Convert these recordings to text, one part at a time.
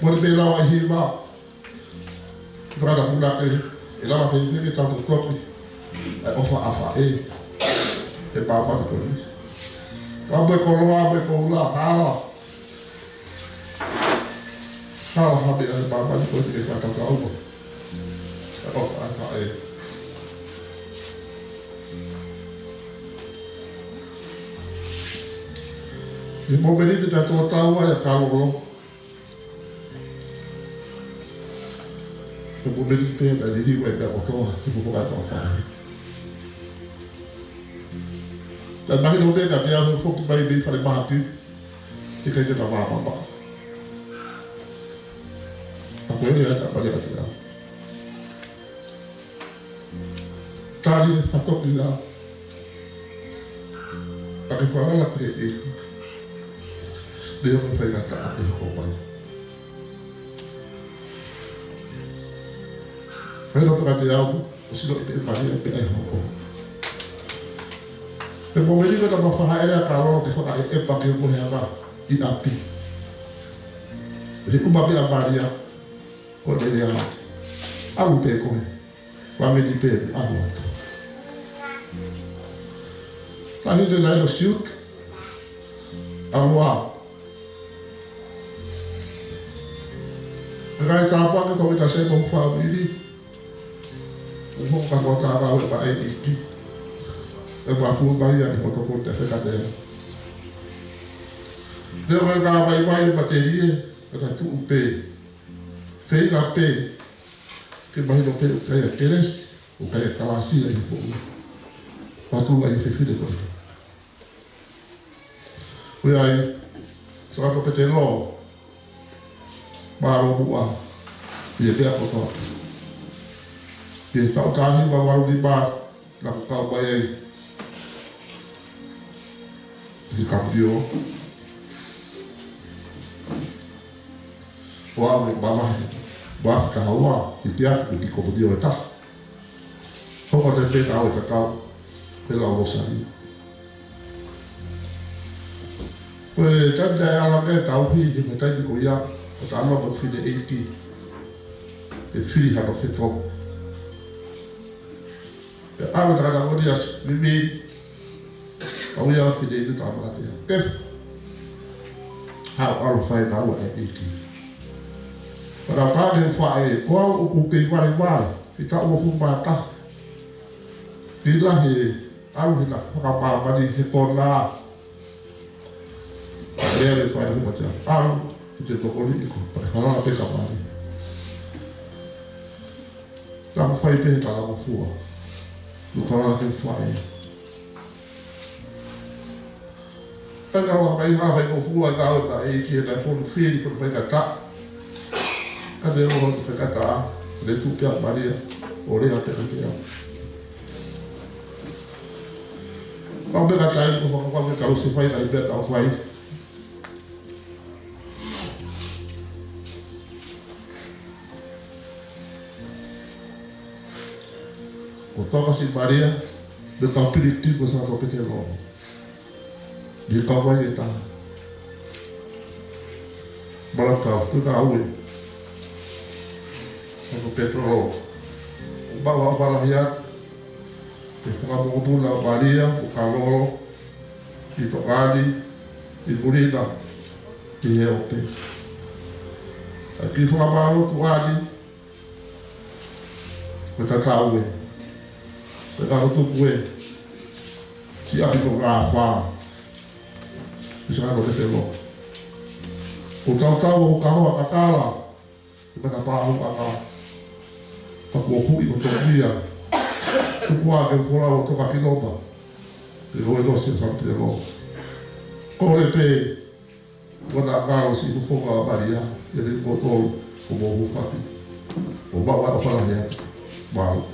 Mo le la wa hi ma. Para da pula e la pe ni ta to topi. Ai ofa afa e pa pa ko ni. Wa be ko lo ko la ha. Ha ha be pa pa ko e ka ta ka o. Ofa afa e. E mo venite da tua taua e calolo. E mo venite da di dico e da otoa, e mo va a fare. La mai non veda che ha fatto mai di fare matti, che c'è da mamma. A quello è da fare la tali fatto qui là. Perché fa la credi. Dia fai la tata e come. Però per dire algo, si lo deve fare per il hoco. Per momento da fare la caro che fa e perché vuole andare in api. E come per la varia con le realtà. Alute come. Va me di per alto. La gente là lo siut. Allora Rai tapa ke kau kasih kau family, umum kau tapa apa ini, aku bayar di foto foto terkadang. Dia mereka bayar materi, kata tu upe, fei kape, ke bayar upe kaya keres, kaya kalasi lagi pun, patu lagi fei deh kau. Kuyai, soal kau petelo. Baru buah, dia apa tu? Dia tahu kami baru di bar, nak tahu bayar di kampio. Wah, bapa, bapa kawa, dia di kampio tak. Kau ada tahu kau, pelau bosani. Kau jadi alam dia tahu hi, dia tadi kau ya. Tama ko fide 80 e fili ha ko fito e alo tra ko dia bibi au ya fide ni tama te if ha alo fai ta wa 80 para pa de fa e ko ku ke va va fita o fu pa ta dila he alo hina ka pa ma di he ko na le fa ni ko ta alo itu político, para falar a pesca para lá fai bem tá lá fora não falar que faz agora vai com fora agora aí que é por filho por vai catar cadê o outro vai catar de tu que a Maria olha até aqui vamos ver catar isso vamos ver se vai dar bem vai Toca si Maria de tão perigo sa to petelo di kawai eta balaka tu ka awe ko petrolo bawa balaya e fa mo bula Maria o caloro di tocali di burida di eope aqui fa malo tu ali ko ta kawe Pero tu gue, si api ko kafa, bisa ko telo. Utau-tau ko kakala, kita tahu kakala. Takuoku iko topia, tukua ke fora o toka kinota. Pero elo si sa telo. Ko le pe, ko na karo si ko foka Maria, ele botol ko mo fati. O bawa para ya. Wow.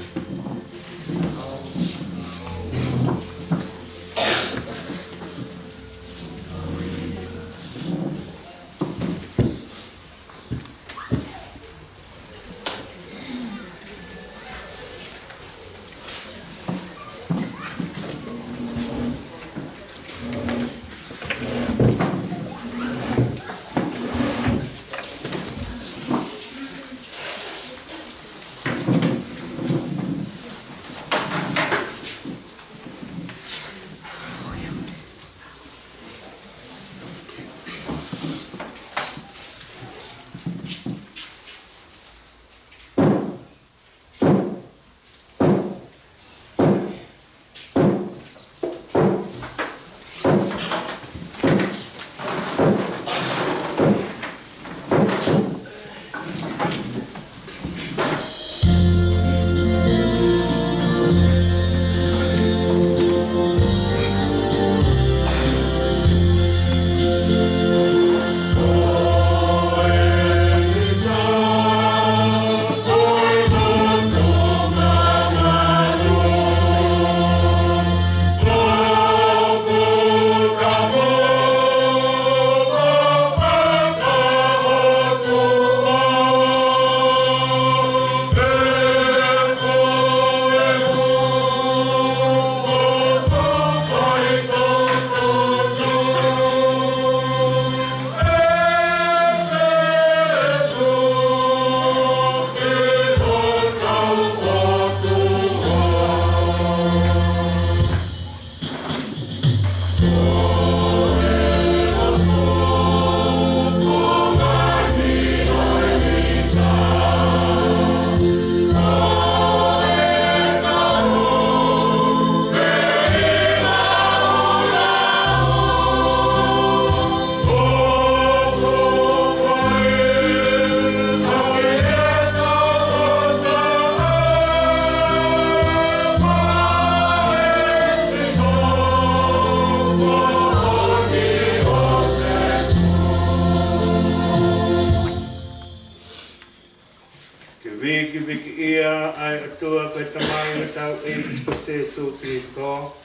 ai atua koe tamai o tau e ko se su Kristo.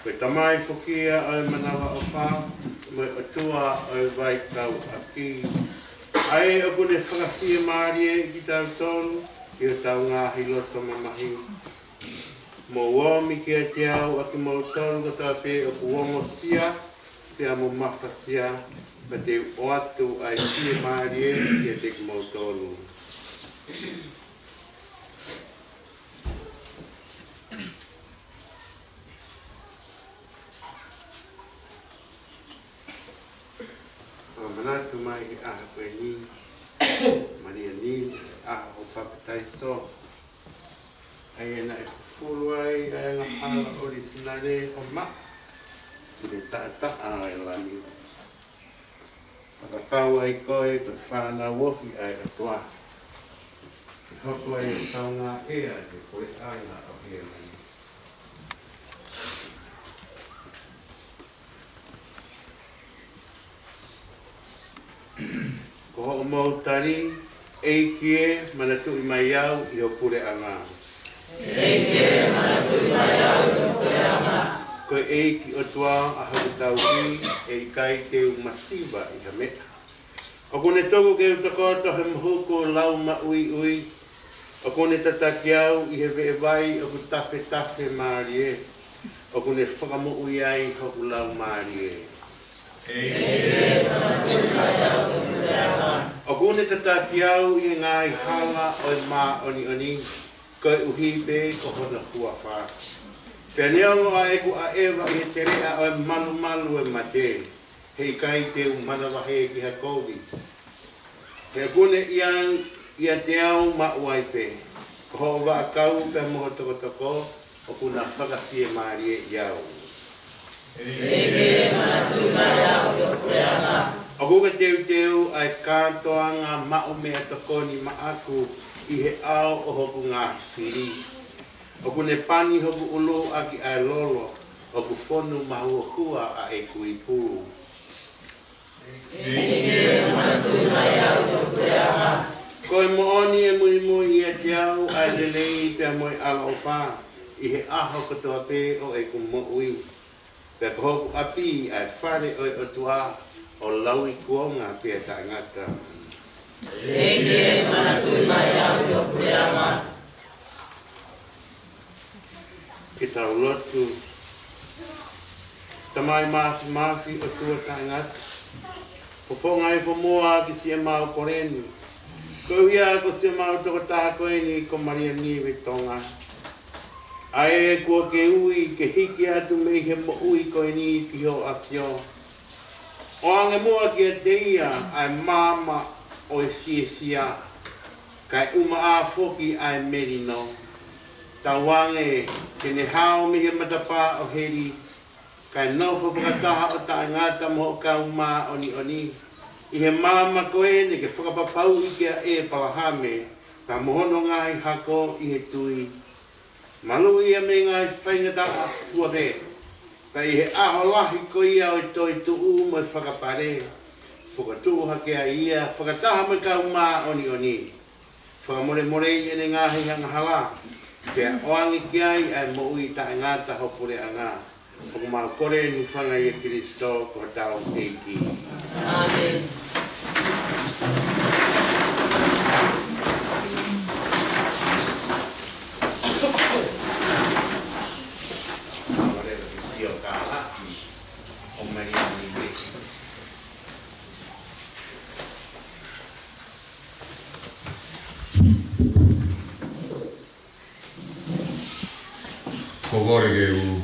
Koe tamai whukia ai manawa o wha, me atua ai vai tau aki. Ai o kune whakawhia maarie ki tau tonu, i o tau ngāhi loto mamahi. Mo womi ki a te au aki mo tonu ko tau pe o kuongo sia, te amo mawhasia, ma te o atu ai whia maarie ki a te ki mo tonu. Manatu mai ki aha koe ni, mania ni, aha o papatai so. Ai ena e fulu ai, ai anga hala ori sinare o ma. Tine tata a e lani. Pakakau ai koe, koe whana wohi ai atua. Ki hoko ai o tau ngā ea, te koe aina o hea mai. Ko ho mau tari, eikie manatu i mai au i o pure anga. Eikie manatu i mai au i o pure anga. Ko eiki o tua a hau tau ki, e i kai te u masiva i ha mea. O kone toku ke u takoto he mahuko lau ma ui ui. O kone tataki au i he vee vai o ku tape tape maari e. O kone whakamo ui ai hoku lau maari e. O kone tataki au i ngai hala o i maa oni oni, koe uhibe ko hona hua wha. Pea neongo a eku a ewa i he terea o i malu malu e mate, hei kai te umanawahe ki ha kovi. Pea kone i a te au ma uai pe, ko ho wa kau pea moho toko toko, o kuna whakawhie maari e iau. Eikie manatu i mai au i o pure anga. O kuka teu teu ai kātoanga mao mea tokoni ma aku i he ao o hoku ngā whiri. O kune pani hoku ulu aki ai lolo, o ku whonu mahu hua a e kui pū. Eikie manatu i mai au i o pure anga. Koe mooni e mui mui i e te au ai lelei pia moi ala o whā, i he aho katoa pē o e ku mo ui. Pea ko hoku api ai whare oi o tua, o lau i kuonga pia ta ngata. Eikie manatu i mai au i o pure anga. Ki tau lotu. Tamai mafi o tua ta ngata. Ko whonga i whamoa ki sia mau koreni. Ko hia ko sia mau toko taha koeni ko Maria Niwe tonga. Ai e kua ke ui ke hiki atu mei he mo ui koeni ki ho a fio. O ange mua ki a te ia ai mama o e fia. Kai uma a foki ai merino. Tau wange ke ne hao mi he matapa o heri. Kai nofo whakataha o ta ngata mo ka uma oni oni. I he mama koe ne ke whakapapau i kia e palahame. Ka mohono ngai hako i he tui. Malu ia me ngai whaingataka kua te. Ka i he aho lahi ko ia o toi tuu mo whakapare. Whakatuha ke a ia, whakataha mo ka uma oni oni. Whakamore more i ene ngahi hanga hala. Pea oangi ki ai ai mo ui ta ngata hopure a ngā. Hoku mau kore ni whanga i a Kristo ko tau eiki. Amen. Ko gore ke u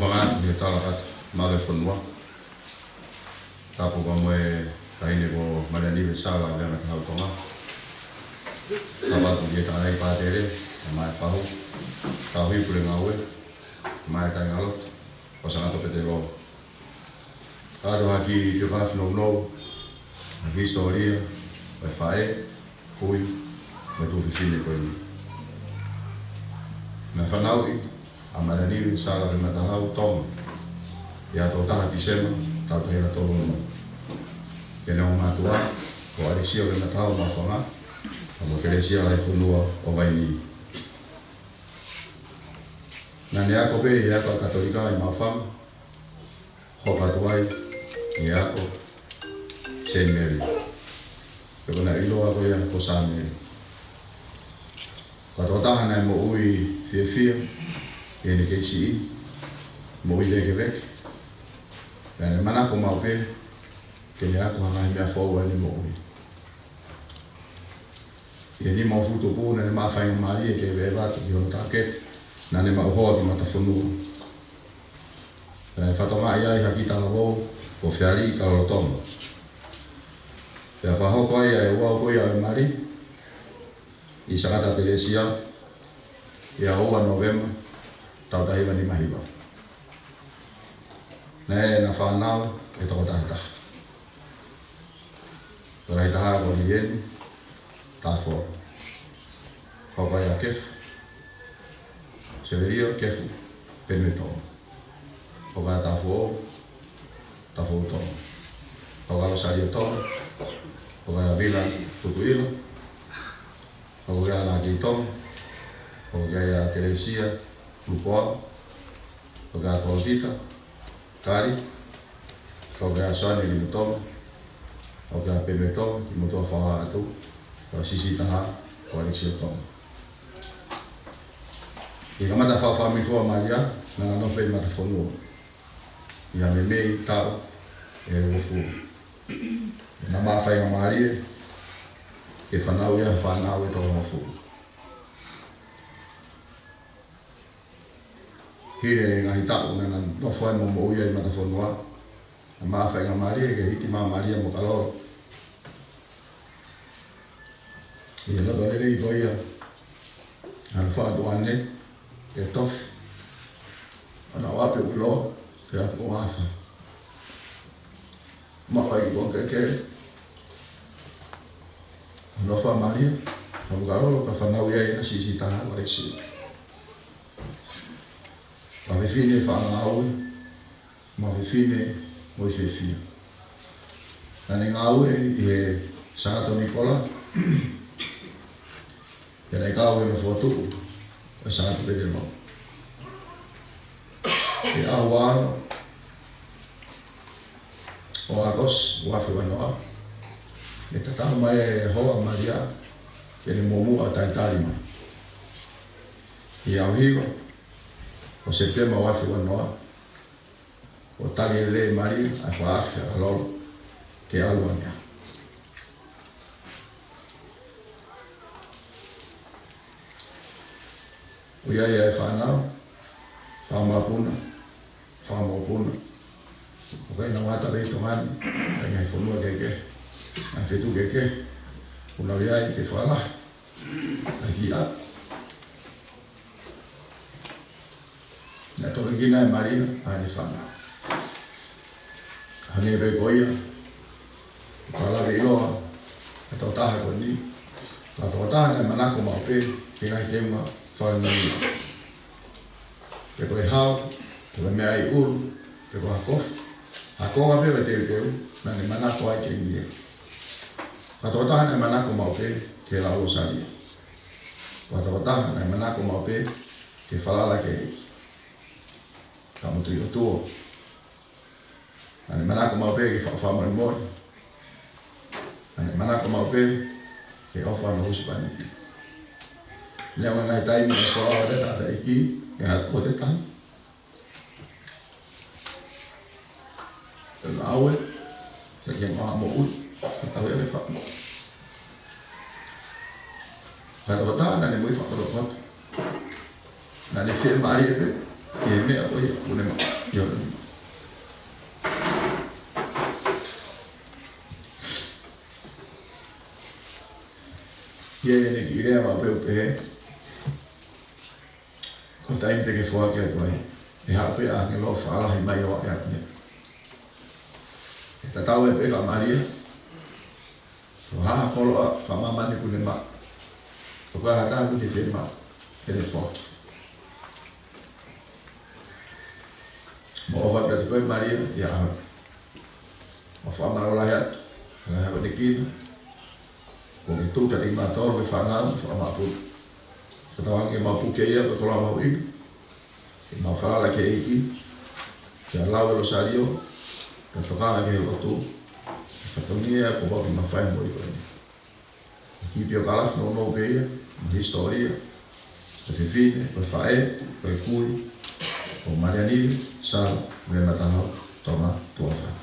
whangatu ni tala kat male whanua. Tapo ka moe kaine ko Maria Niwe sawa lena ka hautonga. Tabatu ki e ka nei pātere, e mai pahu. Ka hui pure ngā ue, mai kai ngalot, o sa ngato pete roa. Kāro haki te whanafi nou nou, haki historia, vai whae, hui, mai tu whiwhine koe ni. Nā whanau i, a Maria Niwe sala le matahau tonga. Ia tō taha ki sema, tau tehera tō rono. Ke neo mātua, ko aresia le matahau mātua ngā, a mo keresia lai whunua o vai ni. Na ne ako pe e ako katolika i mawhama. Hoka tuai e ako Saint Mary. Pe kona iloa ko ia ko Saint Mary. Katotaha na mo ui fia e ni KCE mo i leke vek. Pene mana ko mau pe ke ne ako hangai mea fōua ni mo ui. E ni mau futu pū na ne maa whainga maari e ke vevatu ki hono tāket na ne mau hoa ki mata whanua. Pene whatonga ia i haki tala wau ko whiari i karolotonga. Pea whahoko ai e ua ukoi au e maari i Sangata Teresia i a oa November tau tahiwa ni mahiwa. Ne na whanau e toko tahitaha. Rai taha ko ni eni, ta fo. Hokai a kefu. Severio kefu, penue tonga. Hokai ta fo tonga. Hokai lo sari tonga. Hokai a vila tutuila. Hokai a lagi tonga. Hokai a Teresia, Lupoa. Hokai a Kolotita, Kari. Hokai a Sani ni tonga. O ka pepe tō, ki motoa whaha atu, o sisi taha, o alexia tō. I kamata whawha mifua maria, nanga no pei mata whanua. I a me mei tau, e ufu. I na maa whainga maari, ke whanau ia, whanau e tō mafu. Hire ngahi tau, nana no whai mo mo uia i mata whanua. A maa whainga maari, ke hiti maa maria mo kaloro. I loto lele i toia. Ana whaatu ane, e tofi. Ana wape ulo, ke atu o awha. Mawai ki kon keke. Ana wha maria, ka mukaloro, ka whanau iai na sisi taha, wareksi. Ma whewhine whaanga aue, ma whewhine mo i whewhia. Nane ngā ue i e Sangato Nikola, e nei kāwe me whatuku, e Sangato Pete Mau. E ahu āno, o Agos, wafi wanoa, e tataha mai e hoa maria, e ne momua taitari mai. I au hiwa, o September wafi wanoa, o tari e le maria, a whaafi a lolo, ke aluania. O ia e whanau, whamapuna, whamopuna. O kai na wata rei tongani, kai ngai whanua keke, ngai whetu keke, o lau iai te whala, ai ki a. Nā toke kina e maria, ai ni whanau. Hane e koia, kalawe iloa, e tau taha ko ni, la tau taha nei manako mao pe, e ngai keunga, whainga. Pe koe hao, te koe mea i uru, pe koe hakofu. Hakonga pewa te teu, na ne manako ai ke ingie. Ka totaha ne manako mau pe, ke la o saria. Ka totaha ne manako mau pe, ke whalala ke eki. Ka mutri o tuo. Na ne manako mau pe, ke whawhamari moi. Na ne manako mau pe, ke ofa no huspani. Lea ngai taimi e koa o te tata iki, e hako te tani. Te laue, te ke maa mo ui, te tau ele whakmo. Ka tawata, na ne mui whakaro whatu. Na ne whee maari e pe, e mea oi, une maa, i ora ni. Ie ne ki rea maa peu pe he, ko taim te ke whua ki a koe, e hape a ke lo whaalahi mai o e ati. E tatau e peka maria, ko haa kolo a whamamani kune maa, ko koe hata ku te whee maa, e ne whoki. Mo o whapea te koe maria, i a hau. O whamara o lahi atu, ka hapa te kina, ko ki tūta te mātoro ke whanau, whamapuru. Whatawangi mapuke ia, ko tola mau inu. ke mawhala ke eiki, ke alau e lo sario, ke whakanga ke rotu, ke whatongia ko waki mawhai mo i koe. Ki pio kalaf no no beia, ma historia, ko te whine, ko whae, ko e kui, ko Marianiri, Sara, me matahau, tonga, tuawha.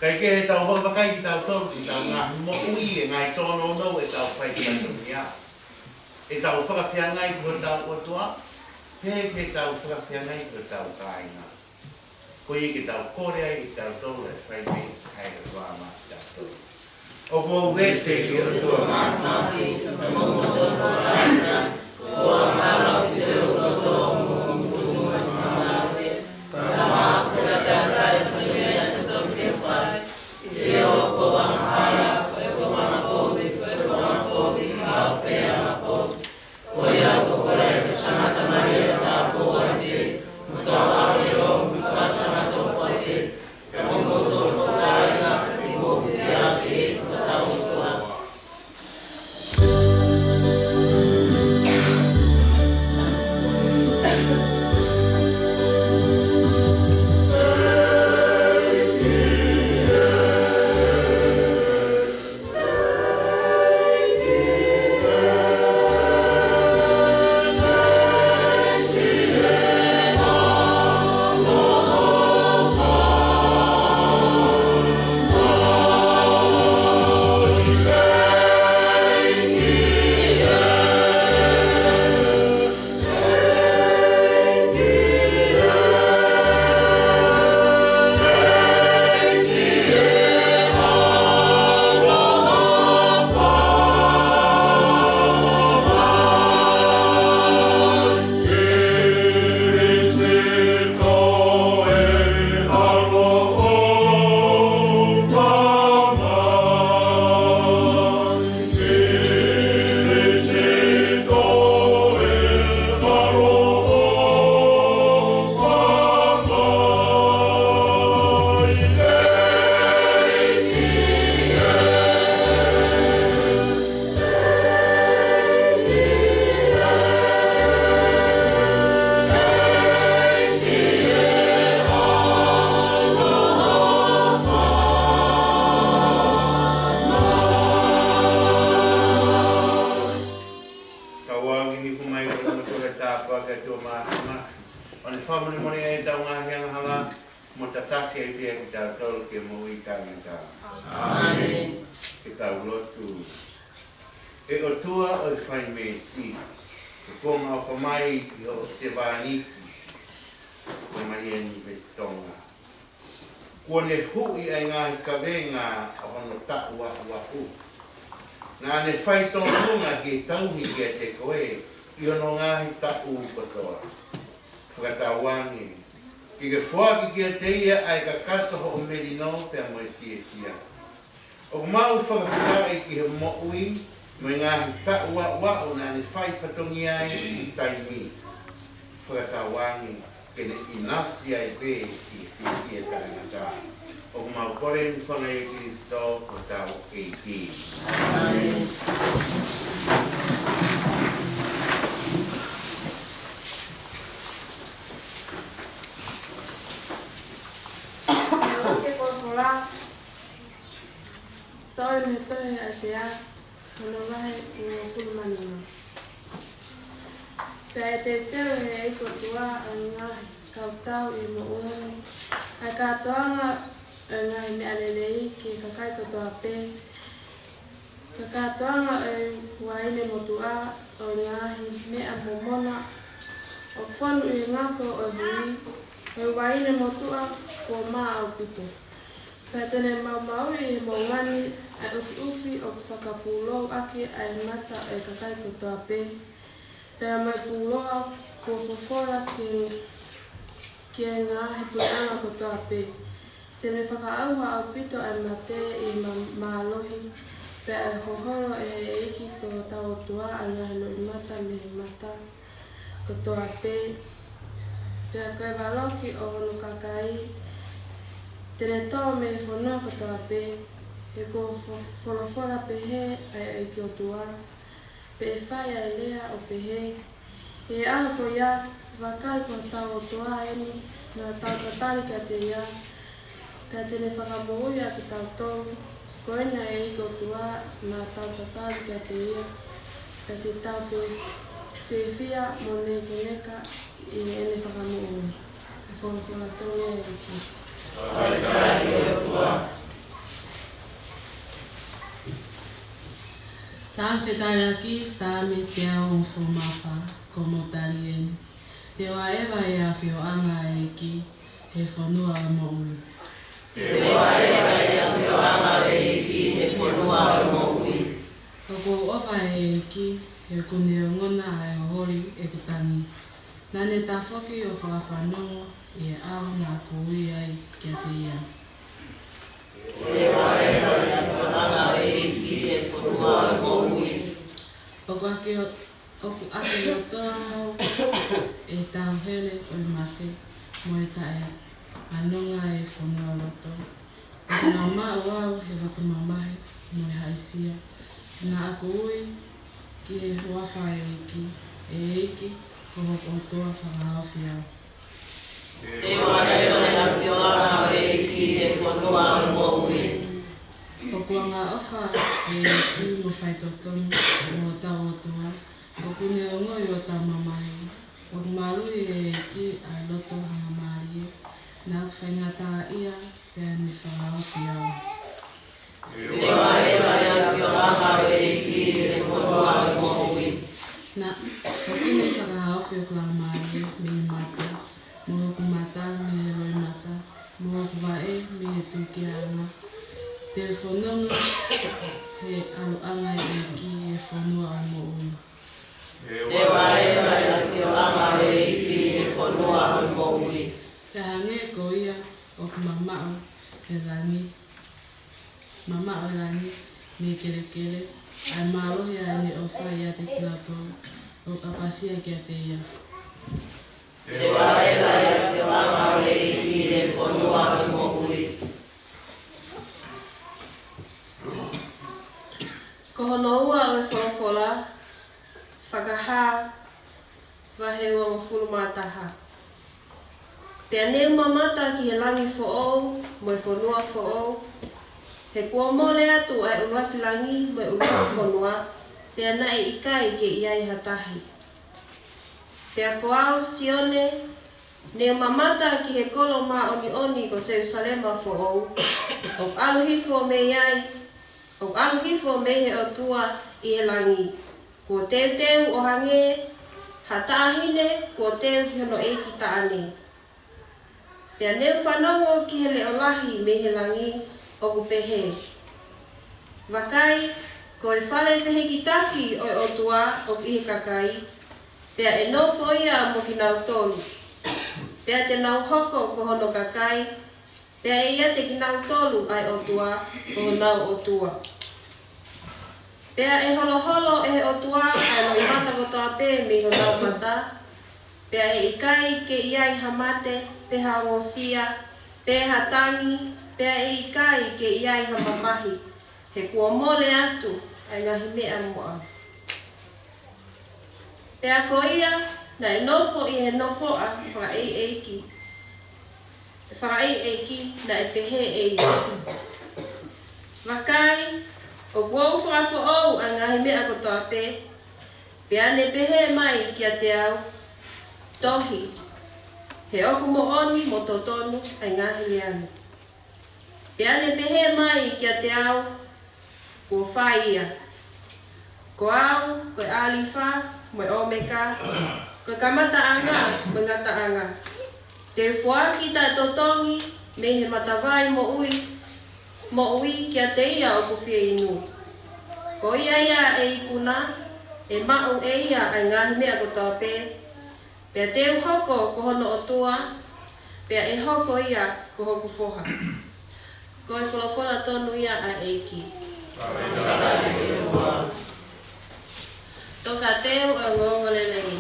Kai ke tau whakakai tau tau ki tau ngā mo ui e ngai tōno no e tau whai ki tau mia. E tau whakawhia ngai ki tau otua, he ke tau whakawhia ngai ki tau kāinga. Ko i ke tau kore ai ki tau tau e whai meis hai ka tua mā ki tau tau. O ko wete ki o tua mā whāwhi, e mo mo tō whāina, o a mārau ki te o tō mō mō mō mā we, ka mā whakata rai whaia te tō ke whai, e o ko a mahara, koe ko mana kōwi, koe ko mana kōwi, hao pēa ma kōwi, ko ia ko kore te samata mai e tā pōa te, mo tō ae o, mo tā samata o whai te, ka mo mo tō whakaina, i mō whiwhia e, ko tā o toa. au lotu. E o tua o whai me si. E konga o whamai ki o se wāniki. Ko Maria ni Vitonga. Kua ne hui ai ngāhi ka venga a hono taku wa hu. Nā ne whai tonga ki tauhi ki a te koe. I ono ngāhi taku katoa. Whakatawangi. Ki ke whuaki ki a te ia ai ka kato ho o merino te a moe tia. O mau whakawhai ki he mo'ui, mai ngāhi ta'u wa'u nā ne whai patongi ai i taimi. Whakatawangi, kene inasi ai pē ki e tangata. O mau kore ni whangai ki so o tau AP. Amen. Toi me toi asia, no vai no pulmano. Pea te teo he eiko tua anga kautau I mo uni. Ai katoanga anga me alelei ki kakai kotoa pe. Katoanga waine mo tua o ngahi me a momona. O whanu I ngako o hui. O waine mo tua ko maa au pito. Pea tene mau I mo ngani ai ufi o whakapulou aki ai mata e kakai kotoa pe. Pea mai puloa ko fofora ki e ngahi puanga kotoa pe. Tene whakaauha au pito ai mate I maalohi. Pea hohoro e iki ko tau tua ai ngahi no I mata me mata kotoa pe. Pea koe waloki o hono kakai. Tene tō me whanua kotoa pe. E ko wholofora pehe ai ki o tua. Pe whai ai lea o pehe. E aho ko ia, wakai ko tau o tua eni, na tau katari ka te ia. Pea tene whakamohui a ki tau tōu. Ko ena e i ko tua, na tau katari ka te ia. Pea te tau te whia mo ne keneka I ene whakamohui. E wholofora tōu e iki. Sa whetaraki, sa me te au o whomapa, ko motari eni. Te wa ewa e a whio anga e ki, he whanua o mo ui. Te wa ewa e a whio anga e ki, he whanua o mo ui. Ko ofa e ki, he kune o ngona ai o hori e kutani. Nane ta whoki o whawhanongo, e au nā kui ai kia te ia. Te wa ewa e a whio anga e ki, he whanua o mo ui. Oku ake o toa hau e tau hele o I mate mo e tae anonga e whanua loto. E nā maa wau he roto mamahe mo e haisia. Nā ako ui ki e huawha e iki, e iki ko hoko o toa whakahawhi au. Te warewa e a whioanga e iki e whanua o mo ui. Oku anga ofa e iki mo whaitotonu mo tau o toa. Oku ne o ngoi o tau mamahi. Oku marui e iki a loto hanga marie. Nā whaingata ia pēr ni whakahawhi au. Te warewa e a whioanga e iki e whanua o mo ui. Nā, oku ne whakahawhi o klau marie me mata. Mo oku mata me roi mata. Mo oku wae me tuki anga. Te whanonga he aruanga e iki e whanua o mo ui. Te waewa e a whioanga e iki e whanua o mo ui. Te hange ko ia o ku mamao e rangi. Mamao e rangi me kere kere. Ai marohi a ne o whai a te kilatou o kapasia ki a te ia. Te waewa e a whioanga e iki e whanua o mo ui. Ko hono ua o e wholofola, whakaha, waheua o fulumataha. Pea neu mamata ki he langi fo'ou, mo e whanua fo'ou. He kua mole atu ai uraki langi, mo e uraki whanua, pea na e ikai ke iai hatahi. Pea ko au sione, neu mamata ki he kolo ma oni oni ko Jerusalema fo'ou, o aluhifo me iai, O aluhifo me he o tua I he langi. Ko teu o hange, ha tāhine, ko teu hiono e ki taane. Pea neu whanongo ki he leo lahi me he langi o ku pehe. Wakai, ko e whale whehe ki taki o o tua o ki he kakai. Pea e nofo ia mo ki nau tonu. Pea te nau hoko ko hono kakai. Pea e ia te ki nau tolu ai o tua ko nau o tua. Pea e holo holo e o tua ai no I mata ko toa pe me ko nau mata. Pea e ikai ke iai hamate pe ha ngosia, pe ha tangi, pea e ikai ke iai hamamahi. He kua mole atu ai ngahi mea moa. Pea ko ia na e nofo I he nofo a whakaei eiki. Whakaei eiki na e pehe e ia. Wakai, o wau whakafo au a ngahi mea ko toa pe, pea ne pehe mai ki a te au, tohi. He oku mo oni mo totonu ai ngahi leani. Pea ne pehe mai ki a te au, ko whaia. Ko au, ko alifa, mo omeka, ko kamata anga, mo ngata anga. Te fua ki ta totongi, me he matawai mo ui ki a te ia o ku whia inu. Ko ia e ikuna, e mau e ia ai ngahi mea ko tau pe. Pea te hoko ko hono o tua, pea e hoko ia ko hoku foha. Ko e whalafola tonu ia a eiki. Toka teu a ngongolelei.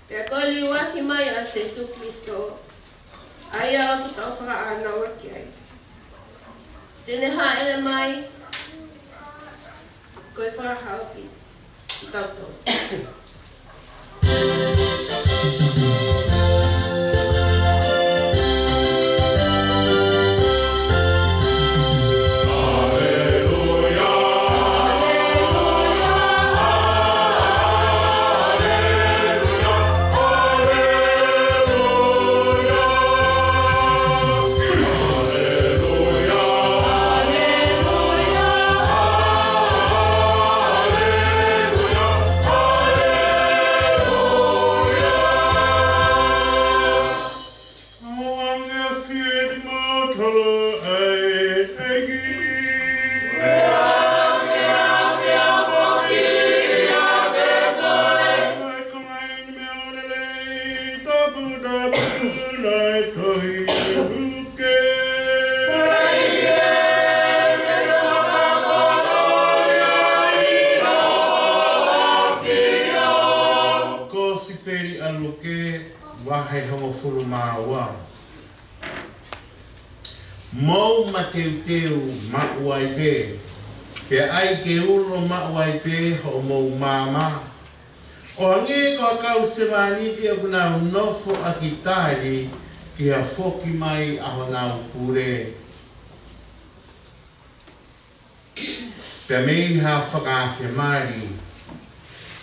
Pea ko liwaki mai a Jesu Kristo. Aia o tau whakaana waki ai. Tene haere mai, koe whakahauki I tautou. Mau mateu mauai pe, pe ai ke ulo mauai pe ho mau mama. O hange ko kau sewani te o nau nofo akitari ki a foki mai a nau kure. Pe mei ha whakawhi mari.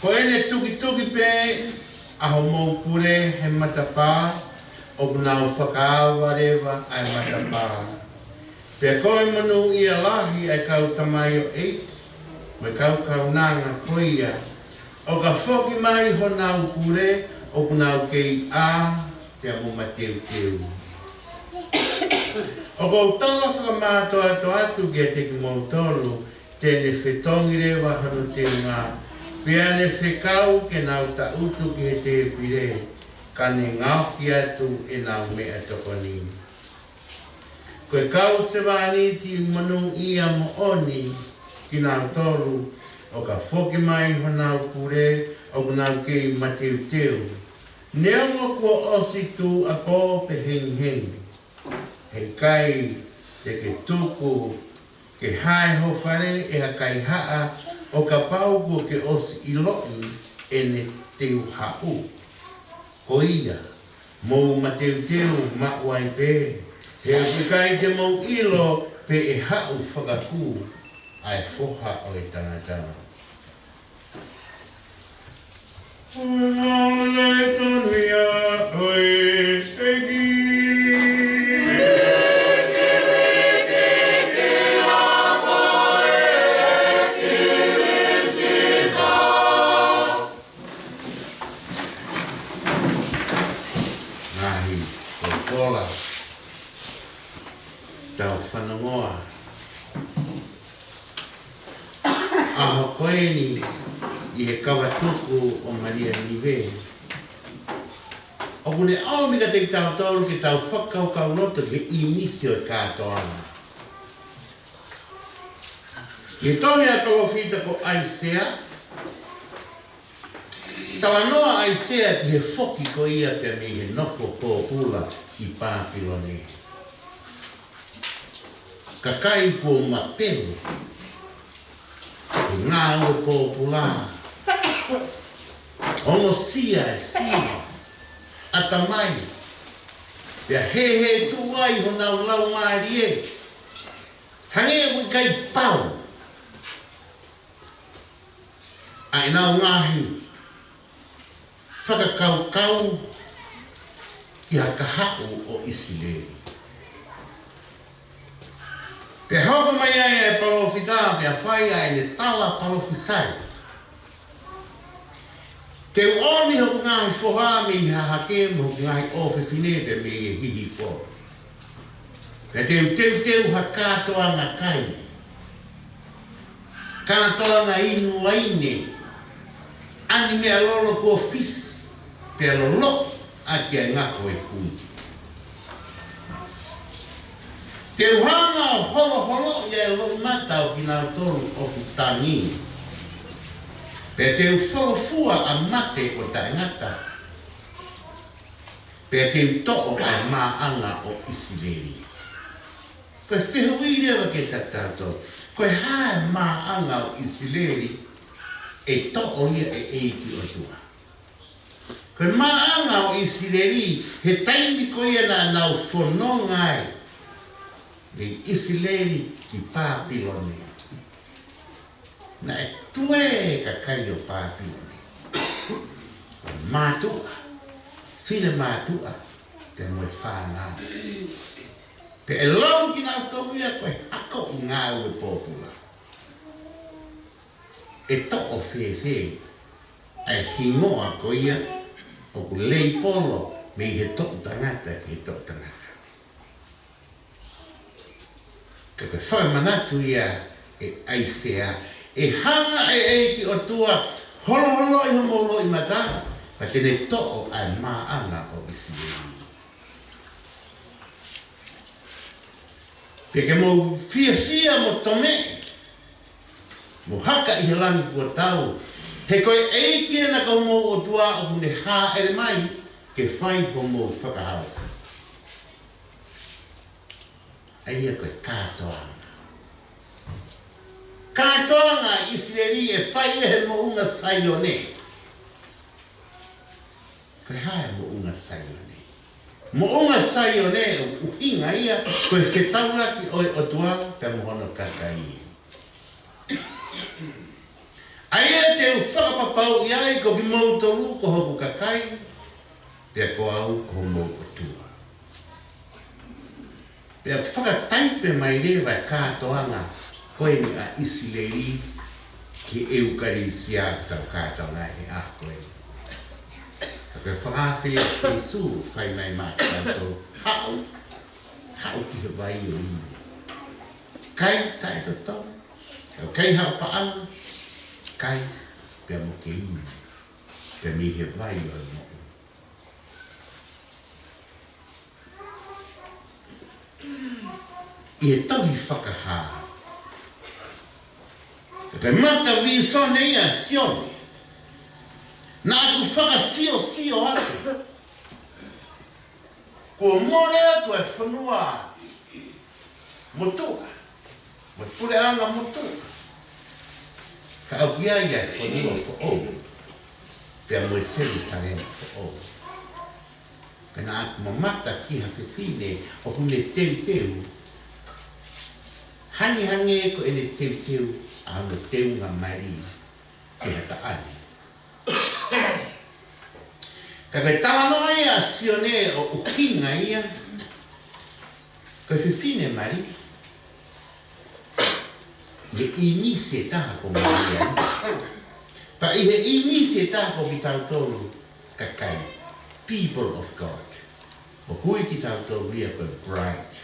Ko ene tuki pe a ho mau kure he matapa o nau whakawarewa ai matapa. Pea koe manu I a lahi ai kau tamai o 8, me kau nanga koia. O ka whoki mai ho nau kure, o nau kei a, te amu mateu. O kou tala whakamātoa to atu ki a teki mautolu, tēne whetongi rewa hanu te ngā. Pea ne whekau ke nau ta utu ki he te pire, ka ne ngau ki atu e nau mea tokoni. Koe kau se wāniti manu ia mo oni ki nā toru o ka whoki mai whanau pure o nau kei mateu teu. Neongo kua osi tu a ko pe hengi hengi. Hei kai te ke tuku ke hae ho whare e ha kai haa o ka pau kua ke osi i loi e ne teu hau. Ko ia, mou mateu teu mauai pe. He a kai te mou ilo pe e hau whakaku ai foha o e tangatana. Ole tonuia oe eiki. Ngahi, o kola. Tau whanangoa. Aho koeni i he kawatuku o Maria Nive. O kune au mika te tau tauru ki tau whakau kau noto ki i nisi o kātoana. I tohi a toko whita ko Aisea. Tawa noa Aisea ki he whoki ko ia te mi he noko ko pula ki Pāpilone. Kakai ko mapelu. Ngā o pōpula. Ono sia e sia. Atamai. Pea he tu ai ho nau lau maari e. Hange e wui kai pau. Ai nau ngahi. Whakakau kau ki haka hau o Isileri. Pea hoko mai ai e parofita, pea whai ai le tala parofisai. Te uoni hoku ngahi whohami i hahake mo hoku ngahi ofe finete me i hihi who. Pea teu ha kātoa ngā kai. Kātoa ngā inu aine. Ani mea lolo kua fisi. Pea lolo a kia ngako e kui. Te uhanga o holo ia e loi matau ki nā toru o Putani. Pea te uwholofua a mate o taingata. Pea te uto'o a maanga o Isileri. Koe whihuiri awa ke tatato. Koe hae maanga o Isileri e to'o ia e eiki o tua. Koe maanga o Isileri he taimi ko ia nā nau whanongai. Ni Isileri ki Pāpilone. Na e tue ka kai o Pāpilone. Mātua. Whine mātua. Te moe whānau. Pe e lau ki nau tohu ia koe hako i ngā ue pōpula. E to'o whewhe. Ai hingoa ko ia o ku lei polo me i he to'u tangata ki he to'u tangata. Ka koe whaimanatu ia e Aisea, e hanga e eiki o tua, holo i homolo i mata, pa tene to'o ai maanga o Isileri. Te ke mou fia mo tome, mo haka i he langi kua tau, he koe eiki e na kau mou o tua o kune hā ere mai, ke whai po mou whakahau. Aia koe kātoanga. Kātoanga Isileri e whai e he mounga saione. Koe hae mounga saione. Mounga saione o uhinga ia koe whetaula ki oi o tua te mohono kakai. Aia te u whakapapau iai ko ki moutoru ko hoku kakai, te ko au ko mou o tua. Pea whakataipe mai rewa kātoanga koe ni a Isileri ki Eukarisia tau kātoanga he a koe. Ka koe whakāwhia Jesu whai mai maki tanto hau ki he vai o inu. Kai tae to tau, kai hau paanga, kai pea mo ke inu, pea mi he vai o inu. I e tahi whakahā. Pe mata vi sone ia sione. Nā aku whakasio sio atu. Kua more atu e whanua motua. Ma pure anga motua. Ka au ia ia e whanua ko o. Pea moe seru sarema ko o. Pena aku mamata ki hake whine o kune teu. Hangi e ko ene teu a hano teu ngā mari ke hata ane. Ka kai tānoa ia sione o ukinga ia, kai whiwhine mari, i imi se taha ko maria. Pa i he imi se taha ko ki tautoro ka kai, people of God. O kui ki tautoro ia koe bride.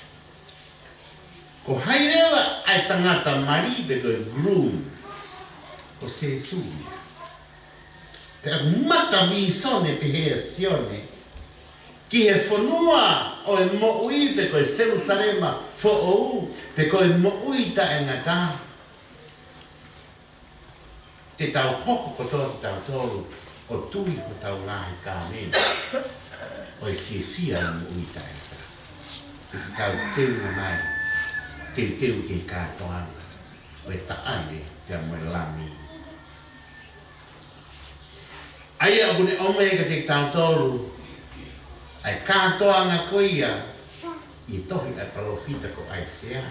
Ko hairewa ai tangata mari be koe groom, ko se suri. Te aku mata mi sone te hea sione. Ki he whanua o e mo'ui te koe Jerusalema fo ou, te koe mo'ui ta e ngata. Te tau hoko ko tō te tau tōru, o tui ko tau ngahi kā mena. O e fia mo'ui ta e ngata. Te tau teu na mai, teu ke kātoanga. O e taane te amoe lami. Ai a bune ome ka te tātoru, ai kātoa ngā koia, i tohi ai palofita ko ai sea.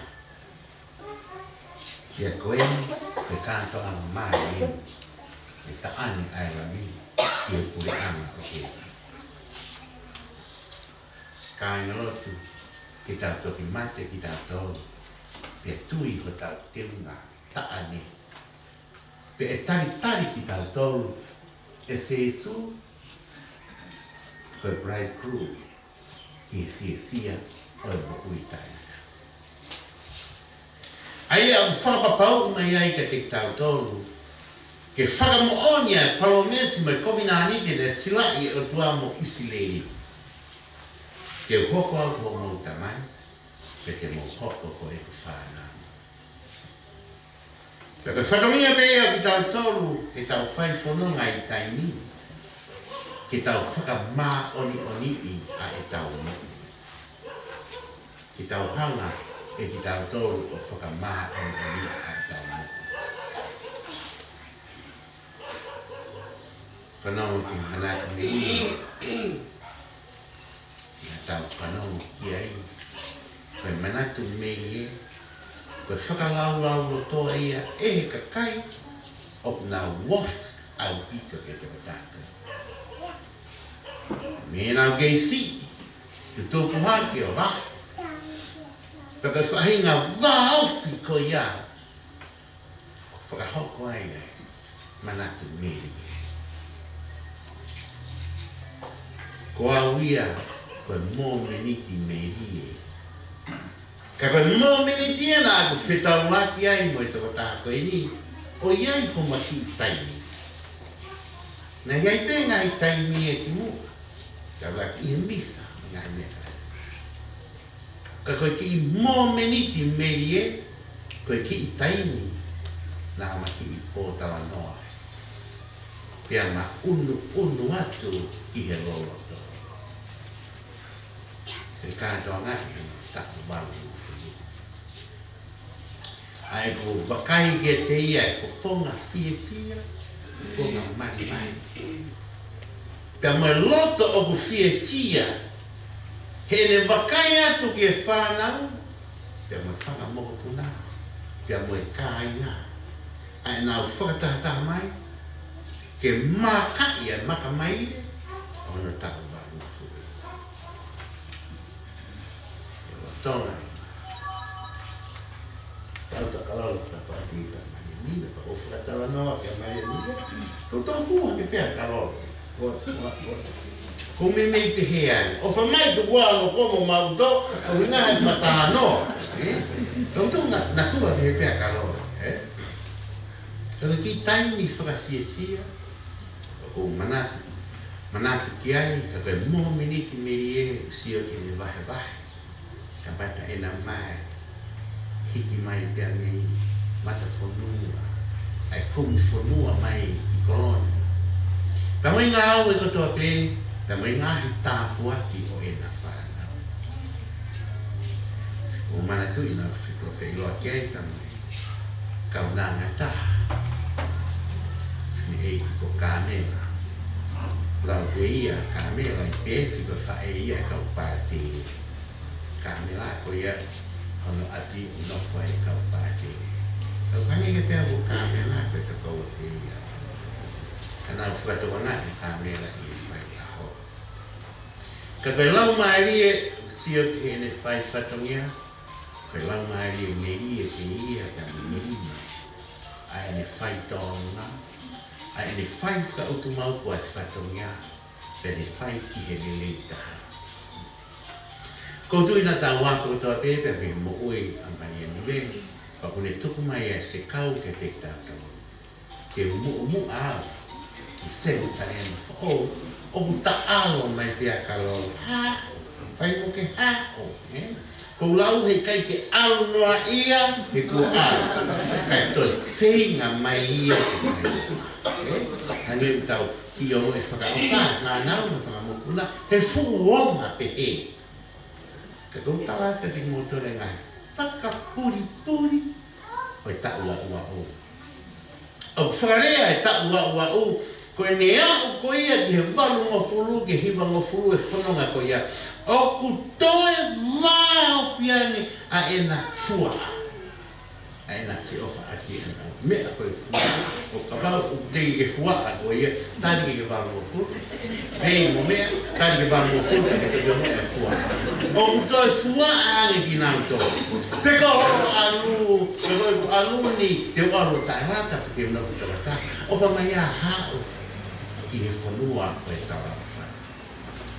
Kia koe, te kātoa ngā mai, e taani ai rami, i e pure anga ko e. Ka ina lotu, ki tātoki mate ki tātoru, pe tui ko tau teunga, taani. Pe e tari ki tātoru, e se su koe bridegroom i fia o e mo uitai. Ai au whakapapau mai ai ka te tautoru ke whakamoonia e palomesi mai kominani ke te silai o tua mo isilei. Ke hoko au ko mo tamai pe ke mo hoko ko e whanau. Ka whakamia pēia ki tautoru ke tau whai whanonga i taimi. Ke tau whakamā oni i a e tau mo. Ke tau hanga e ki tautoru o whakamā oni a e tau mo. Whanau ki hanaka me ui. Ia tau whanau ki ai. Koe manatu me i e. Koe whakalau rotoa ia e ka kai o nā wof au pito e te pataka. Me nā geisi, tu tōku haki o wah. Paka whahinga wāofi ko ia. Whakahoko ai ai, manatu meri. Ko au ia, koe mō meniti meri e. Ka koe mō meniti e nā aku whetau ngaki ai mo e toko tāko e ni, o iai ko maki i taimi. Nā iai pē ngā i taimi e ki mua, ka waki i misa ngā mea. Ka koe ki i mō meniti meri e, koe ki i taimi, nā maki i pōtawa noa. Pea ma unu atu ki he loloto. Te kātoa ngaki, taku walu. Ai ko wakai ke te ia, ko whonga fia, whonga mari. Pea mai loto o ku fia, he ne wakai atu ke whanau, pea mai whanga moko puna, pea mai kai ngā. Ai nā whakatahata mai, ke makai a maka maire, ona taku walu. Tonga. Tau ta kalalo ta pa kita mai ni pa o ta la no que mai ni. To to ku ke pe kalalo. Ko me te hea. O pa mai tu wa no como maudo, o ina mata no. To na tu te pe kalalo, To ki tai ni fa fia. O manat ki ai ka pe mo miniti merie si o ke ne vai. Kapata ena mai. hiki mai pia ngai mata fonua ai kum fonua mai i koloni ta mai ngā au e kotoa pe ta mai ngā hi tāpu ati o e na whāna o mana tui na whiko pe iloa kei ka mai kau nā ngata ni e ko kāmela lau te ia kāmela i pe whiko whae ia kau pāti kāmela ko ia ono ati unoko e kau pāti kau kange ke te abu kāmela ko te kau te ia kana whakatoanga e kāmela i mai aho ka koe lau maari e sio te ene whai whatongia koe lau maari e meri e te ia ka merima a ene whai tonga a ene whai ka utu mau kua te whatongia pe ne whai ki he lele taha koutu ina tā wako toa pepe me mo oi ampani e nure pa kune tuku mai e se kau ke te tātau ke umu ao i seru sarena o ta alo mai pia kalo ha pai mo ke ha o ko lau he kai ke alo noa ia he kua alo kai toi whenga mai ia hangi tau i o e whakaoka ngā nau na whangamukuna he fuonga pe he ka kau tawa ka te motore ngai taka puri oi ta ua o au whakarea e ta ua o ko e nea o ko ia ki he walu ngā furu ki hiwa ngā furu e whanonga ko ia o ku toe mao piani a ena fua a ena te ofa aki ena mea koe fua o ka wau o tei ke fua a ko ia tani ke walu ngā furu hei mo mea tani ke walu ngā furu ka te yomo e fua o ku toe fua a ange ki nāu tō te ka horo alu ni te waro tae rata pe ke unau ki tawata o wha mai a hao ki he whanua koe tawa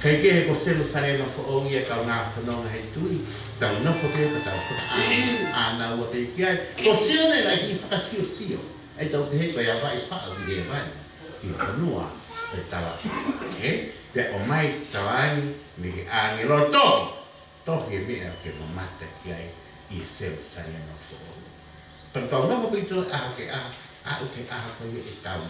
kai ke he ko selu sarema ko o ia kau ngā whanonga hei tui tau noko te ka tau whaka ana ua te ki ai ko sione lai ki whakasio sio ai tau te he koe a vai whao ki he vai ki whanua koe tawa pe o mai tawai me ke ange lo tohi e mea ke mamata ki ai i he selu sarema ko o pan tau noko pito a ke a o ke a ko ia e tau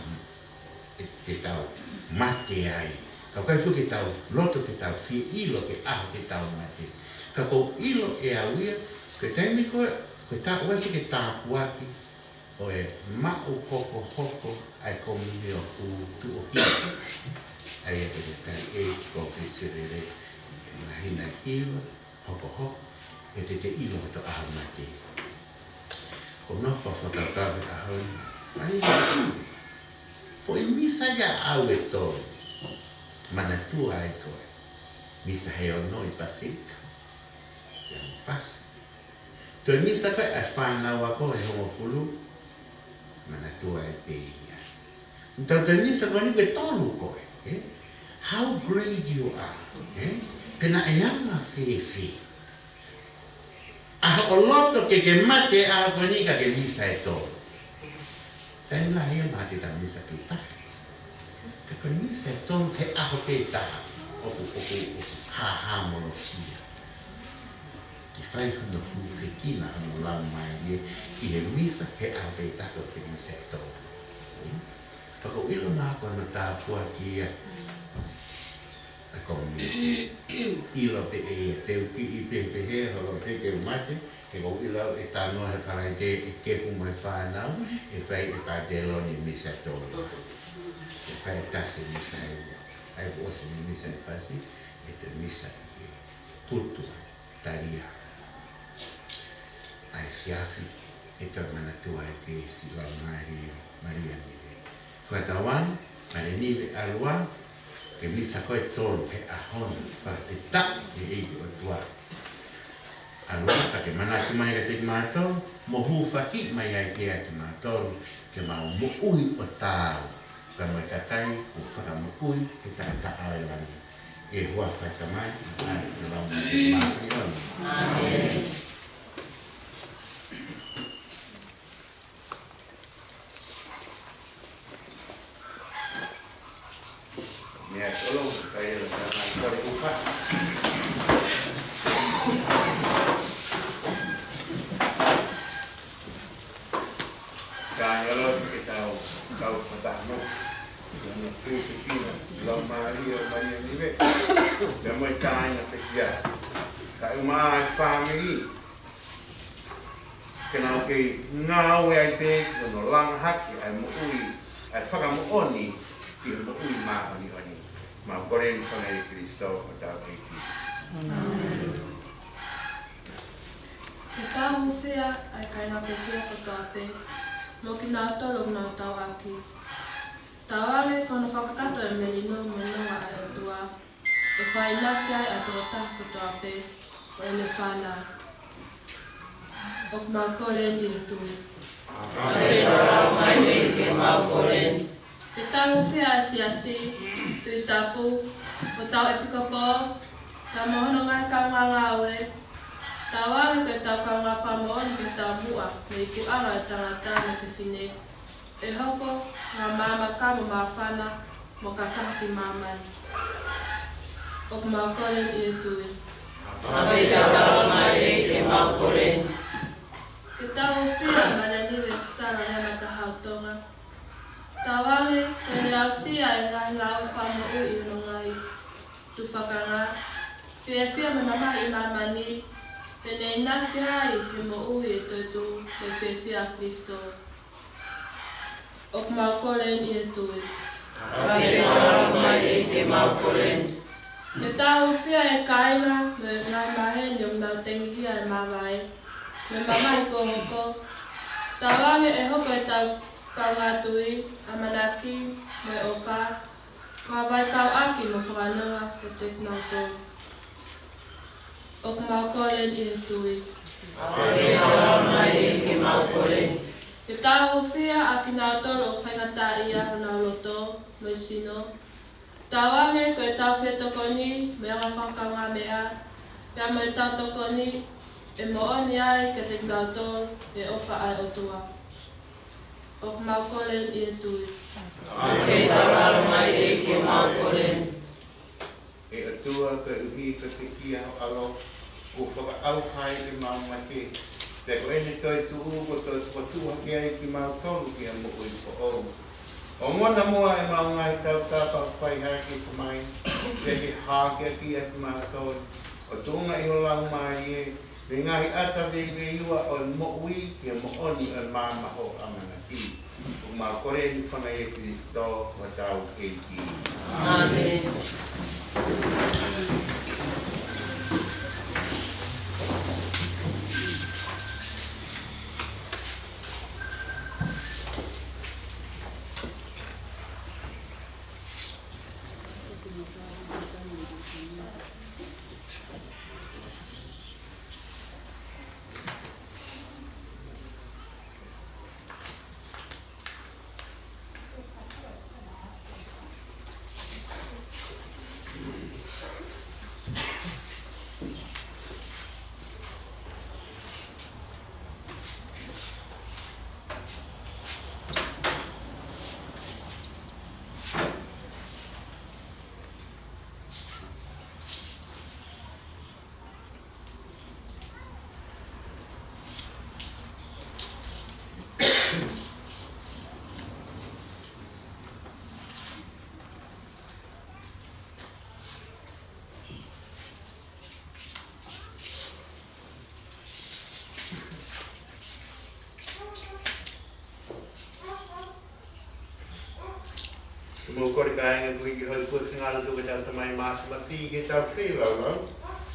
te tau mate ai ka kai fu ke tau loto ke tau fi ilo ke aho ke tau mate ka ko ilo e awia ke taimi ko ta ua ke ta puaki o e ma o koko hoko ai ko mi o ku tu o ki ai e ke kai e ko ke sirere na hina ilo hoko e te ilo to aho mate ko no fa fa ta aho ai po i misa ya au e tō mana tua ai koe misa he o noi pasika ya pasi to i misa koe ai whanau a koe hongo pulu mana tua e peia tau to i misa koe ni koe tolu koe how great you are pena e anga whi a o loto ke mate a koe ni ka ke misa e tolu tai la ia mate ta misa ki ta ke ko ni se ton te aho te ta o ha mono kia ki fai no fu ke kina no la mai ye ki e misa ke aho te ta ko ke ni se ton pa ko ilo na ko na ta fu ki a ko ni ilo te te ki te he ho te ke mate ke ko ila e ta no he para te ke ku mo fa na e fai e pa de lo ni misa to e fai ta se misa ai bo se misa e pasi e te misa putu taria ai fiafi e ta mana tu ai ke si la Maria ni fa ta wan ma ni alwa ke misa ko tolo e ahon pa te ta e o tua alua ka ke mana ki mai te mato mo hu faki mai ai ke te mato ke mau mo ui o tau ka mai ka tai ko ka mo ui e ta ai lani e hua fa ka mai ai ke mau mo amen ya tolong saya nak buka Kaya lo kita kau patahmu. Yang tu sekian. Lau Maria ni be. Dia mau tanya pekia. Kau mai family. Kenal ke ngau ai te no lang haki ai mo ui. Ai whaka mo oni. Ki mo ui ma oni. Ma koren whangai Kristo o tau eiki. Te tahu whia ai kai ngā pekia kotoa te. Mo ki nā tolo nā tau aki. Tau ame kono whakakato e melino me nonga ai o tua. E whai nasi ai a tō tāko tō ape o ene whānā. O ku mau koren i tui. Ape rau mai e ke mau koren. Te tau whia asi tui tapu o tau e pikapo. Ta mohono ngai ka ngā ngawe. Tau ame ke tau ka ngā whamoon ki tau mua me i kuanga e tangata me te whine. E hoko ngā māma ka mo mawhana mo ka kaki māmai. O ku mau koren i tui. Ape rau mai e ke mau koren. Te tau whia mana niwe sara hana ka hautonga. Tau ame kene au sia e ngai ngā whamo ui i no ngai tu whakanga. Whia me mama i mamani. Tēnei nasi ai he mo ui e toitu he whia Kristo. O ku mau koren i e tui. Ape rau mai e ke mau koren. Te tau whia e kaina me ngai maheni o nau tengihia e mawai. Me mamai ko hoko. Tau ange e hoko e tau kau ngatui, amanaki, me ofa. Ka vai kau aki mo whananoa ko te knauto. O ku mau koren i e tui. Ape rau mai e ke mau koren. Te tau whia a ki nā toro o whaingata ia o nā loto, mo sino. Tau ame ko e tau whia tokoni, me anga whakanga mea. Pea mo e tau tokoni, e mo oni ai ke te ngauto e ofa ai o tua. O ku mau koren i e tui. Ape rau mai e ke mau koren. E atua ka uhi ka te kia alo. Ko whaka au hai i mau maki. Te ko ene toi tuhu ko toi whatua ki ai ki mau tonu ki a mo ui ko o. O mona mua e mau ngai tau tāpa whai hai ki kumai. Te ki hākia ki a ki mau toi. O tūnga i ho lau mai e. Me ngahi ata vei iua o mo ui ki a mo oni o māma ho amana ki. O mau kore ni whanai e Kristo wa tau eiki. Amen. Mo kore ka inga kui ki hoi puti ngāra tuka tau tamai māsu ma ti ki tau whilau lau.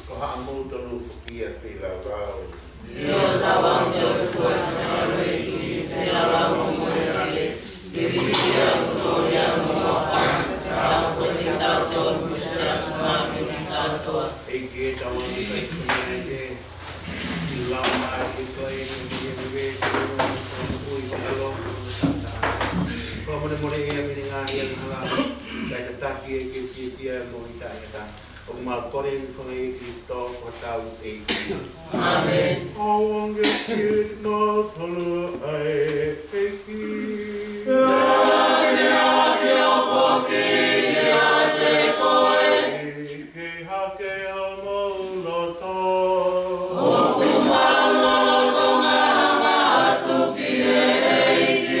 Ko haa mou tonu whukia whilau lau. Io tau ang tau fuata ngaro e ki whilau lau mo moe rale. Kirikia kutoria mo whaka. Tau fuati tau tonu kusia smaki ki tau toa. E ki e tau angi kai kumai te. Ki lau maa ki koe ni ki e miwe ki e mo ui ki alo. Ko mo ne more e a mini ngā ia ni hala. Kai ta taki e ki pia mo i ta e ta. O ma kore ni whanga e Kristo o tau e ki. Amen. Awange ki ma tolu ai e ki. Ki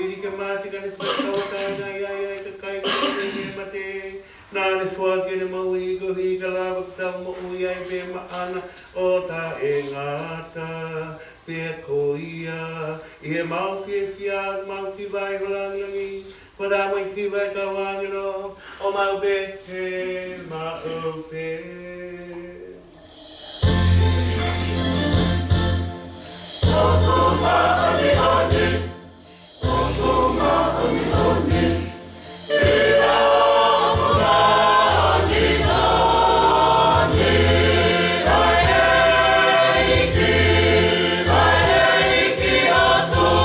hiri ke mati ka ne whakawata na ia ka kai ka ne mate. Nā le whake ne mau i ko hi ka lawa ka tau mo ui ai pe maana o ta e ngata pe ko ia. I he mau fie fia, mau ki vai ko langi. Pada mai ki vai ka wangino o mau pe he mau pe. Tokuma ani ani, tokuma ani ani, ea mula ani ani, ai iki atua,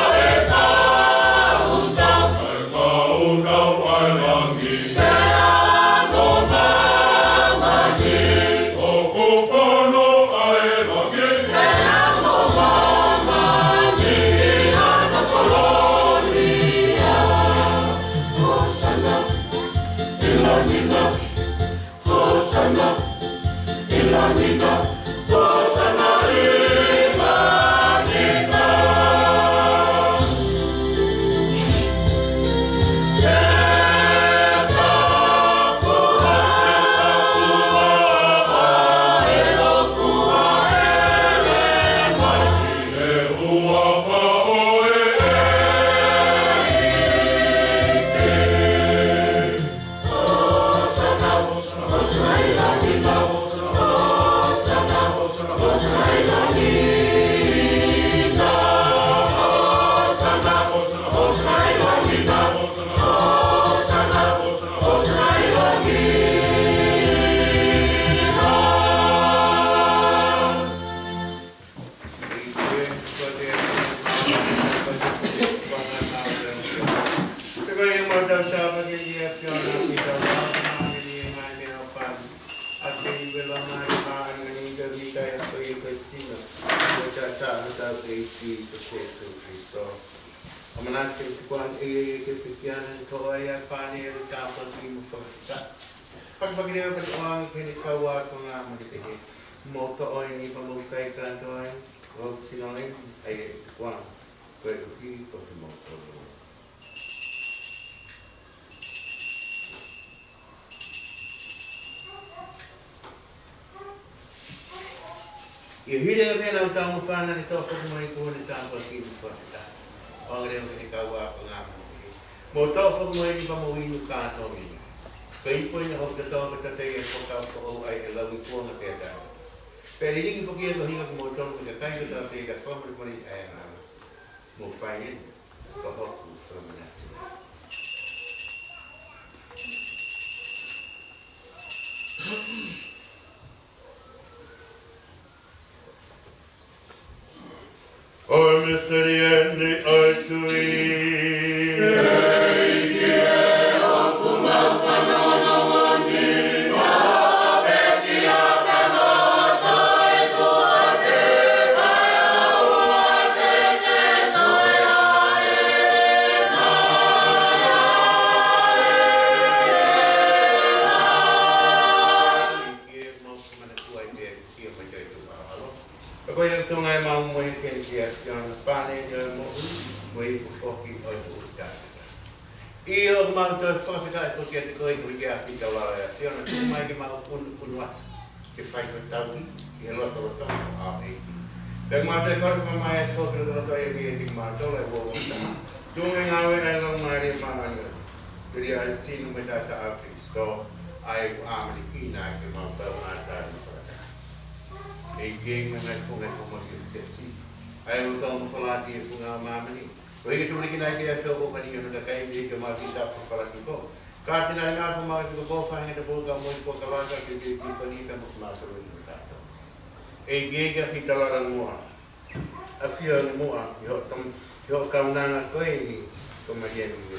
ai kaundau ai langi, ea no mamagi, toko whano ai langi. Ia hire a mena o tamu whana ni tōwha kumai kōne tāmpa ki mwhata. Wangare o kene kaua a ngāma. Mō tōwha kumai ni pamo inu kātongi. Ka ipo ina hok te tōwha tatei e whakau whakau ai e lau i kōna pētā. Pēri ringi poki e tohinga ku mō tōnu ka kai kata te ka whamari mori ai ngāma. Mō whai e, ka hoku whamana. O miseriende altui. Iyo mau te whakatau ko kia te koe kuri kia pita wala ea. Te ona tu mai ki mau kunu atu. Ke whai koe taui, ki he loto roto a eiki. Te mau te kore whamai e tōkira te roto e mi e ki mau tole wo wata. Tūngi ngāwe e long mai re maa anga. Turi ai sinu me tata au Kristo. Ai ku āmani ki nā ki mau tau ngā tāri whakatau. E kienga ngai kungai kumaki sesi. Ai u tau mwhalati e kunga māmani. Ko heke tūmani ki nai kia whio kōpani i hanga kai me ke mau ki tāpu whalaki ko. Ka tina ngā ko mau ki ko kōwhanga te pōka moi ko ka waka ki te kipani ka muku mātaro i hanga tātou. E kienga ki talara mua. A whio ni mua ki ho kaunanga koe ni ko mariani me.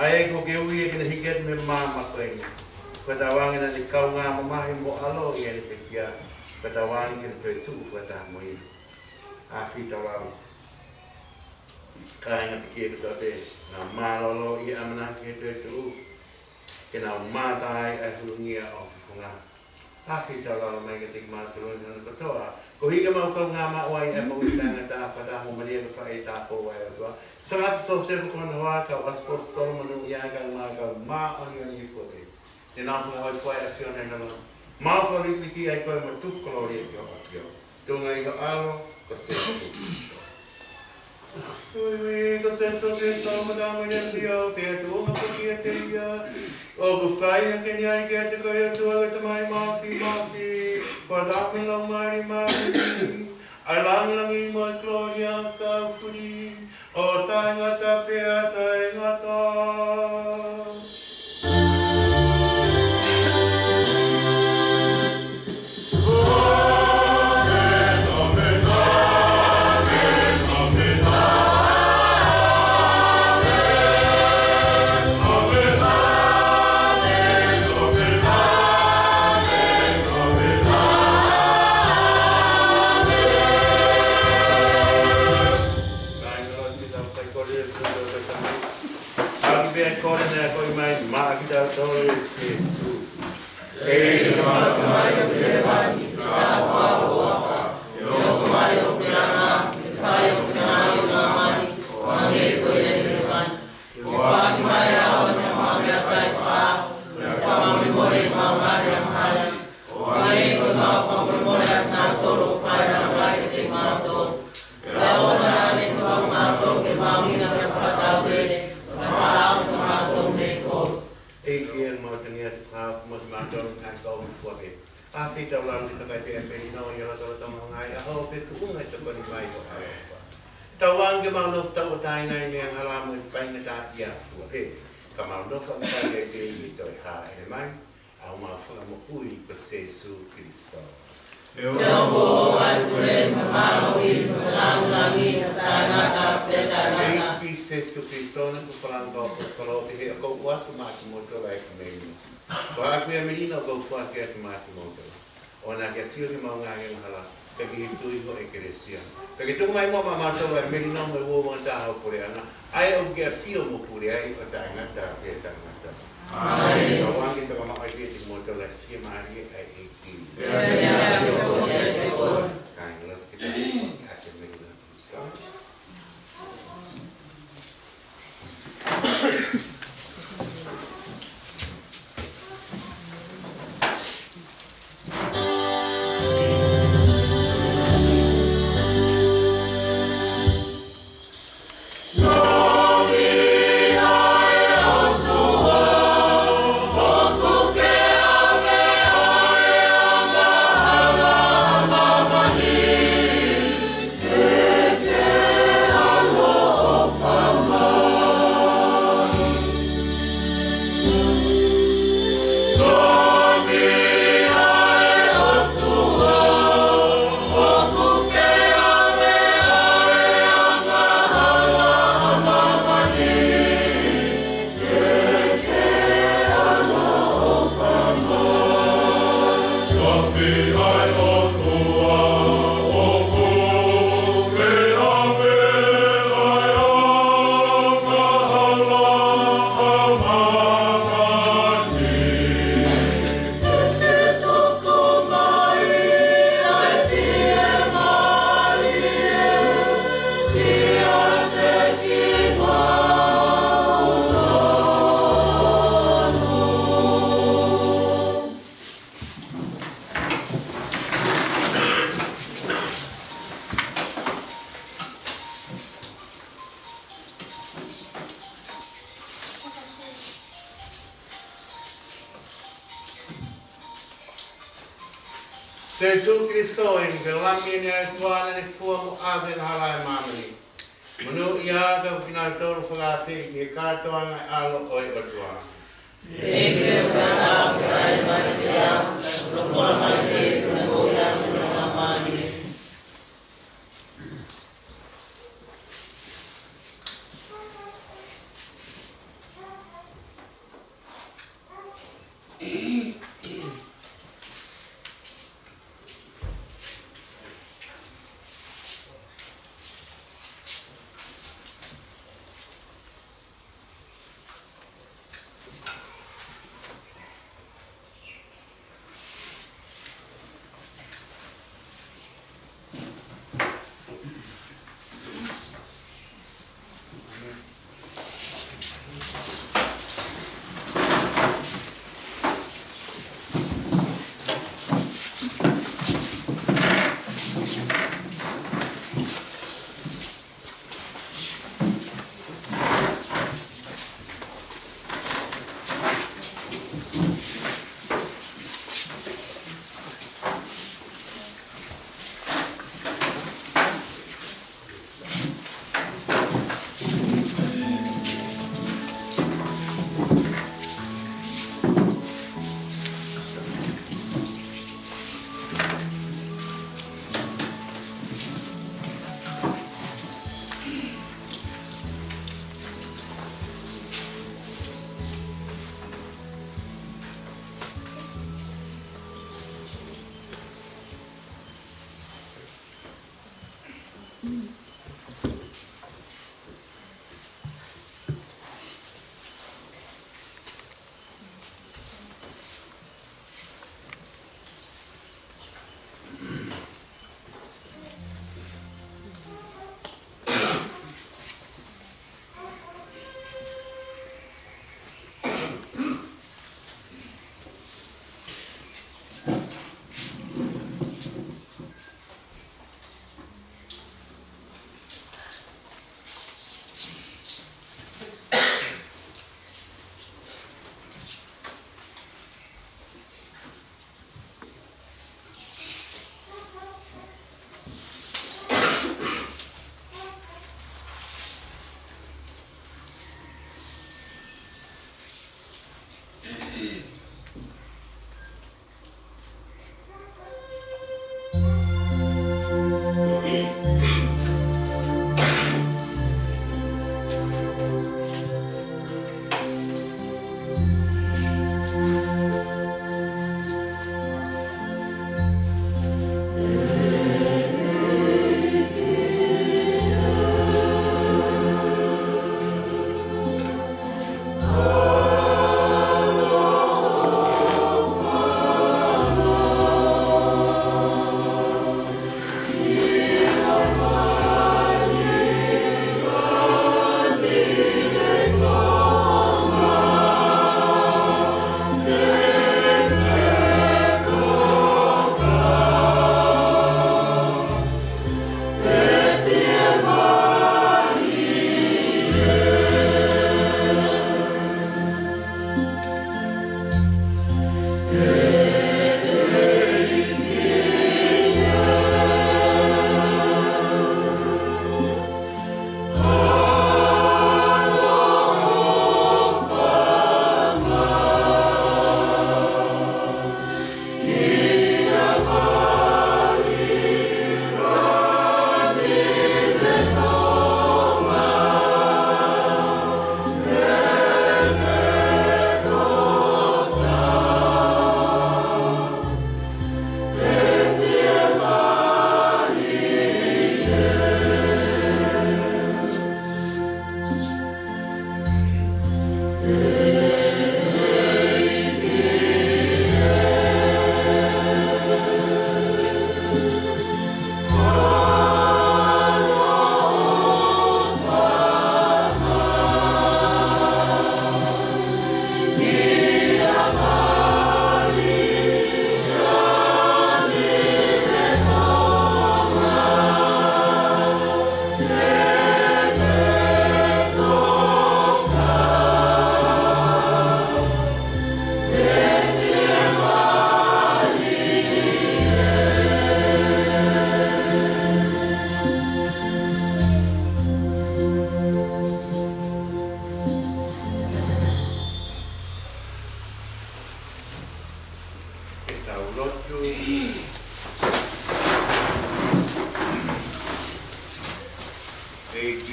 Ai ko ke ui e kina hiket me māma koe ni. Ko ta wangina ni kaunga mamahi mo alo i ane te kia. Ko ta wangina koe tū ko ta moi. A whio talara. Kāinga piki e kuta te, ngā mālolo i amana ki te tu, ke ngā mātai e hurungia o whiwhunga. Hawhi tau lalo mai ka tiki māturu i hana katoa, ko Ko higa mau kau ngā mawai e mau i tangata pata ho maria ka whae tāpō ai atua. Sa ngāti so sefu kona hoa ka waspos tolo manu i anga ngā ka mā oni oni i koe. Ni nā punga hoi koe a whiona i nama. Mā whori piki ai koe ma tukolori e kia wakio. Tunga i ka aro, ko sesu. Ui, ko sesu Kristo madama i pio, pia tuonga puki a te ia. O ku whai a keni ai kia te koe atua ka tamai mawhi. Ko dami lau mari mari. Ai langi mo Gloria ka puri. O taingata pia taingata. Tawang ke mau nok tahu taina ini yang halaman kain tak ya tua kamau nok kau tak ada itu ha elemen au mau fahamu kui Yesus Kristus. Yang boleh boleh mau itu langi tanah tanah. Yesus Kristus nak pulang kau kalau tidak kau buat mati motor lagi meni. Kau aku yang meni nak kau buat dia mati motor. Orang yang siapa mau ngangen halah. Kaki itu ibu eklesia. Kaki itu mai mama masuk ai melino mai wo mata au pure ana. Ai o ge fio mo pure ai o ta ngata ke ta ngata. Ai o wangi to kama ai ke mo to la ki mari ai ki. Ya kan lo kita akan melino. Yesus Kristus ini kelamin yang Tuhan ini kuam aben halai mamani. Menu ia ke pinator felafi ia katuan alo oi otua. Eke kana kai maria, sofra mai tuya mamani.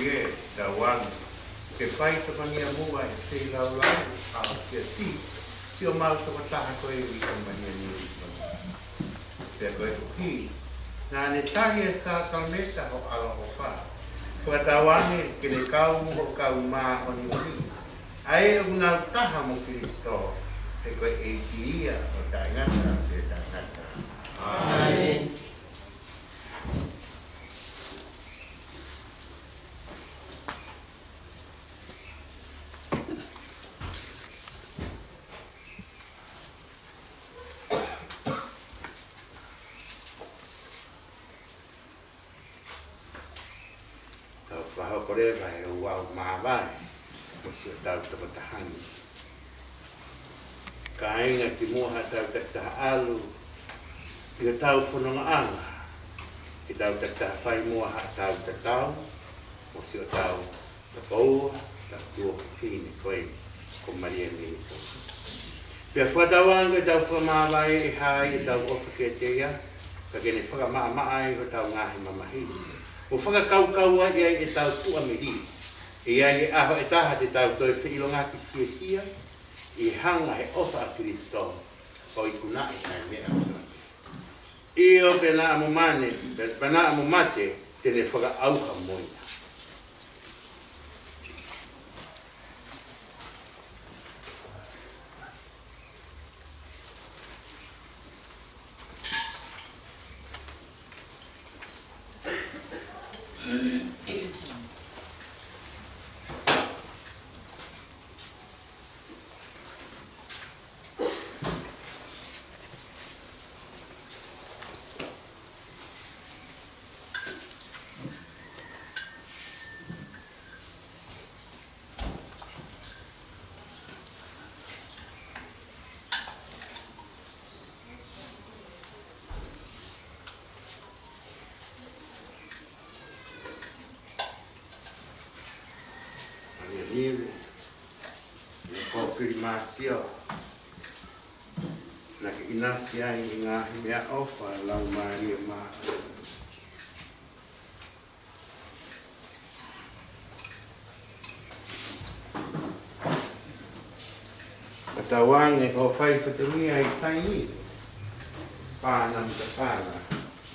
Ie, tawang. Ke whai te mania mua e te lau lau, a sia si o mau te wataha koe i ka mania ni i pia koe ki. Nā ne tari e sā kalmeta ho ala ho wha. Whakatawange ke ne kau mo kau mā oni oni. Ai e unau taha mo Kristo, e koe e ki ia o taingata te taingata. Amen. Koreva e wau maawai, o si o tau tamatahani. Ka ainga ki moha tau taktaha alu, i o tau whanonga anga. Ki tau taktaha whai moha tau tatau, o si o tau tapaua, tatua whine koe, ko Maria ni ito. Pia whatawanga i tau whamaawai e hai i tau ofa ke teia, ka gene whakamaamaai o tau ngahi mamahini. O whakakaukau ai e tau tua meri. E ai e aho e taha te tau toi whiilonga ki kia i hanga he ofa a Kristo o i kunai nai mea o. I o pena amu mane, pena amu mate, tene whakaauha moina. Nive, confirmação na que inasia i ngā mea ofa lau Maria ma. Katawang e ko whai whatumia i taini, pānam ta pāna,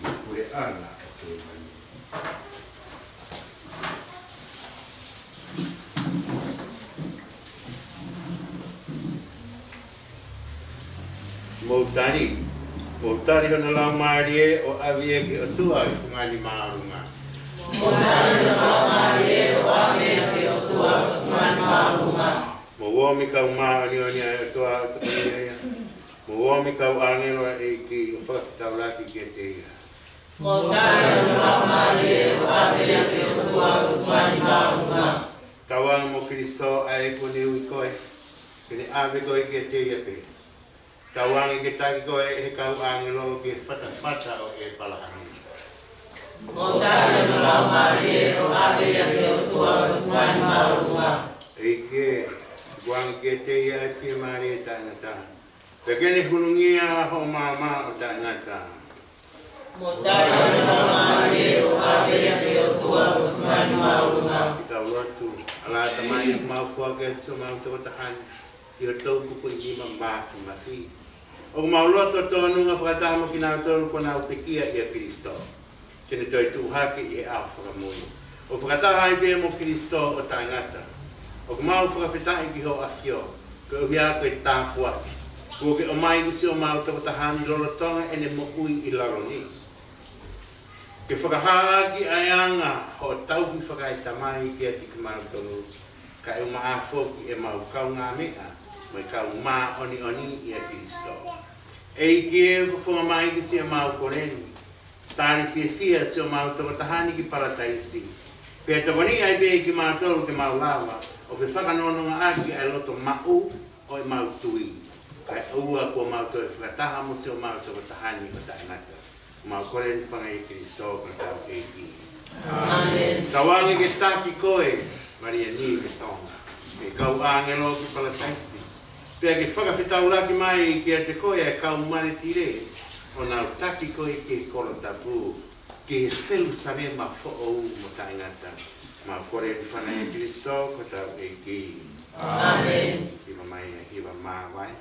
i kure ana o te mani. Mautari hona lau Marie o avie ki o tua i ngani maarunga. Mautari hona lau Marie o avie ki o tua i ngani maarunga. Mo womi kau maani o nia o tua o tapania ia. Mo womi kau angelo e ki o whakatauraki ki e te ia. Mautari hona lau Marie o avie ki o tua i ngani maarunga. Tawang mo Kristo ai puni ui koe. Kini ave koe ki e te ia pe. Tawangi ke taki koe e kau angelo ke pata o e palahani. Mautari hona lau Marie o avie ki o tua i ngani maarunga. Ike, guang ke te ia e pia Maria tāngata. Pekene hunungia ho mama o tāngata. Mautari hona lau Marie o avie ki o tua i ngani maarunga. Kita lotu, ala tamai mau fuake so mau te watahani. I o tau kupu i hima mātu mafi. O mau loto tonu nga whakatamo ki nāu tonu ko nāu pekia i a Kristo. Kene toi tūhake i e au whakamui. O whakataha i pē mo Kristo o tāngata. O mau whakapetahi ki ho awhio. Ko uhi a koe tāpua. Ko ke o mai kisi o mau tawatahani lolotonga ene mo ui i laroni. Ke whakaharaki aianga ho tauhi whakaitamai ki a ki mau tonu. Ka e umaafu ki e mau kau ngā mea. Mai kau mā oni i a Kristo. E ki e whunga mai ki si a mau koreni. Tāri whia si o mau tawatahani ki parataisi. Pea tawani ai pē ki mau tolu ke mau lawa. O pe whakanononga aki ai loto mau o i mau tui. Kai ua kua mau tolu whakataha mo si o mau tawatahani ko tainaka. Mau koreni whanga i Kristo ka tau e ki. Amen. Kawangi ke taki koe, Maria ni ke tonga. Ke kau angelo ki parataisi. Pea ke whakapitauraki mai ki a te koe e kau mare tire, o nau taki koe ke kolo tapu, ke he selu sarema fo o mo taingata. Ma kore ki whanai Kristo, ko tau e ki. Amen. Hiwa mai na hiwa mā vai.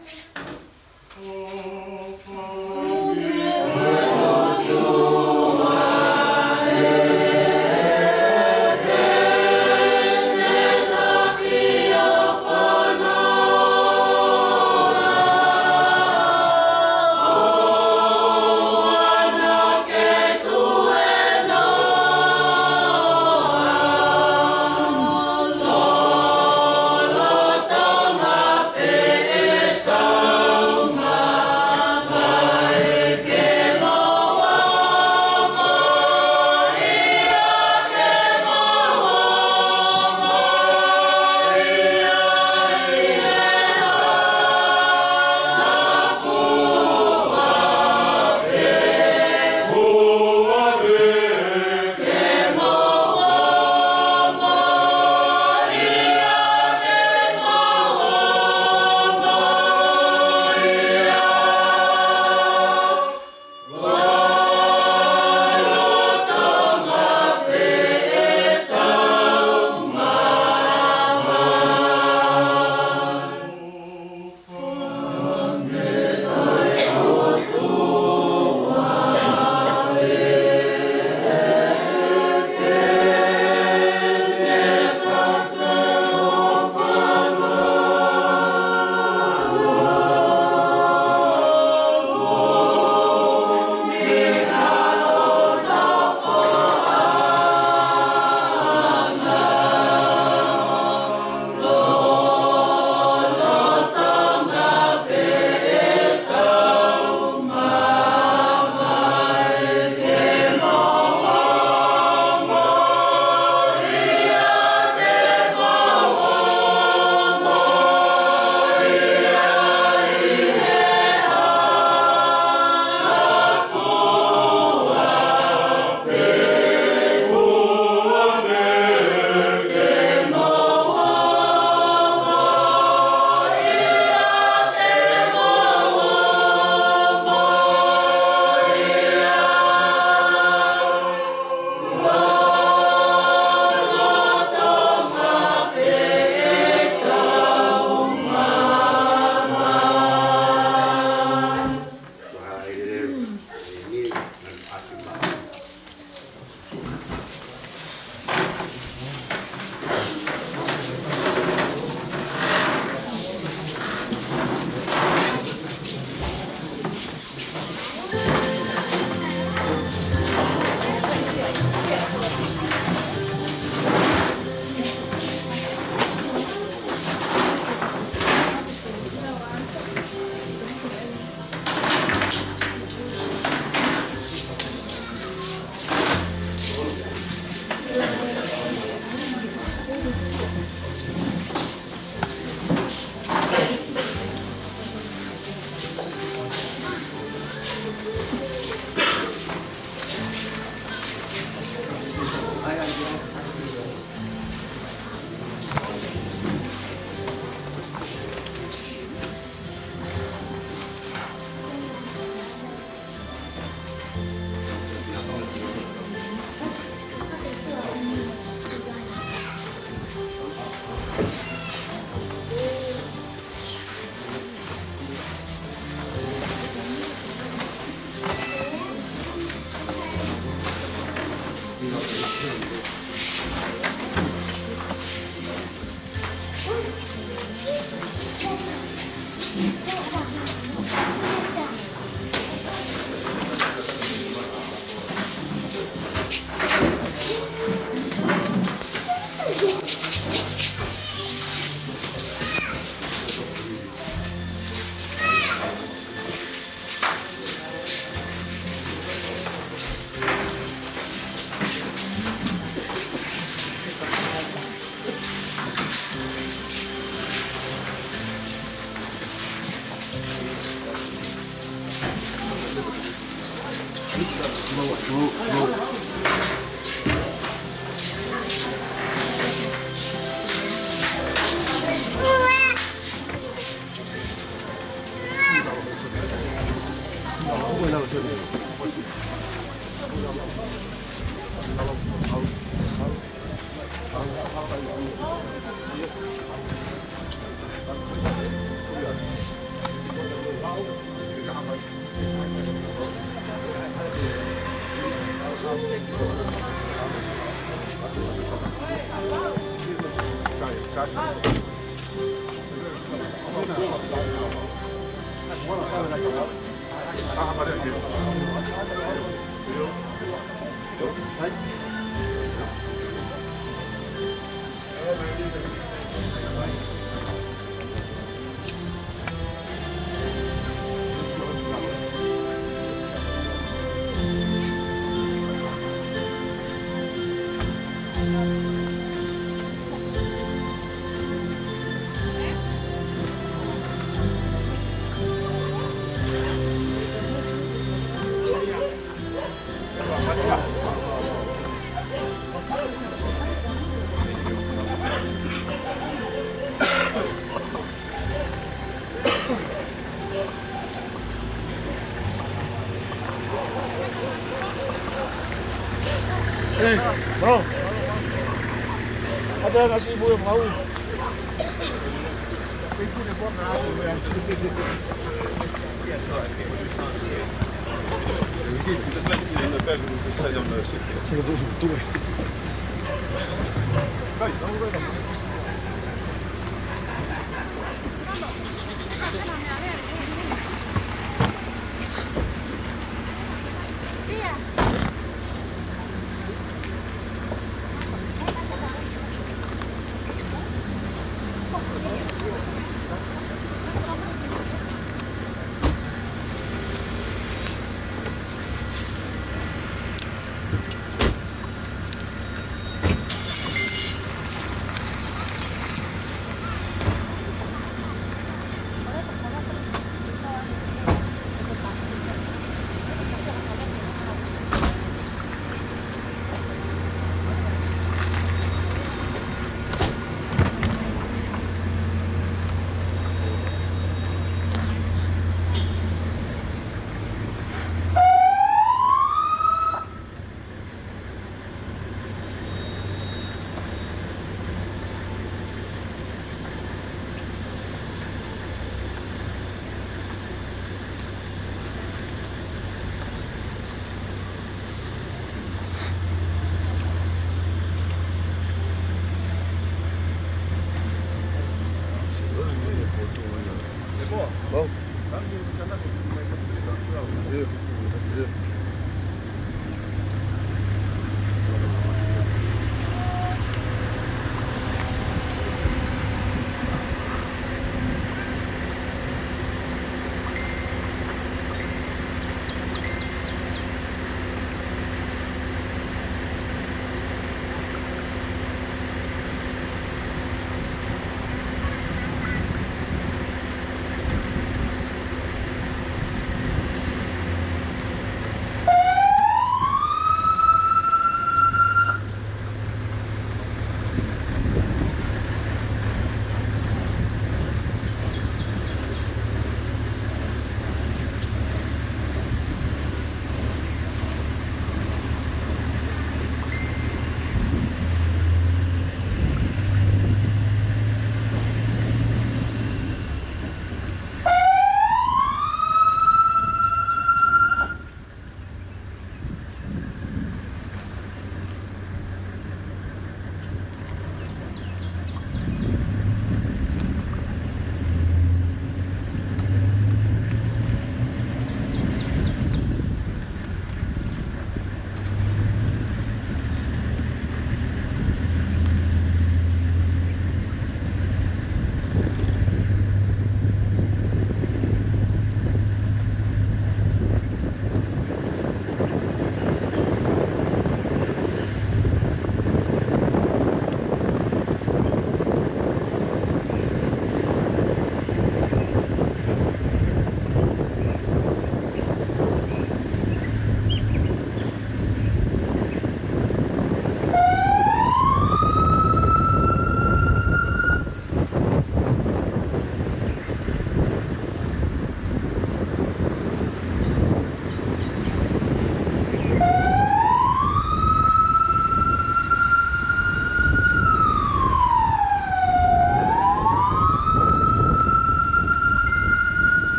Bro, ada nasi ibu yang mau. Just left it in the bed and just stay on the seat.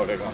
rega.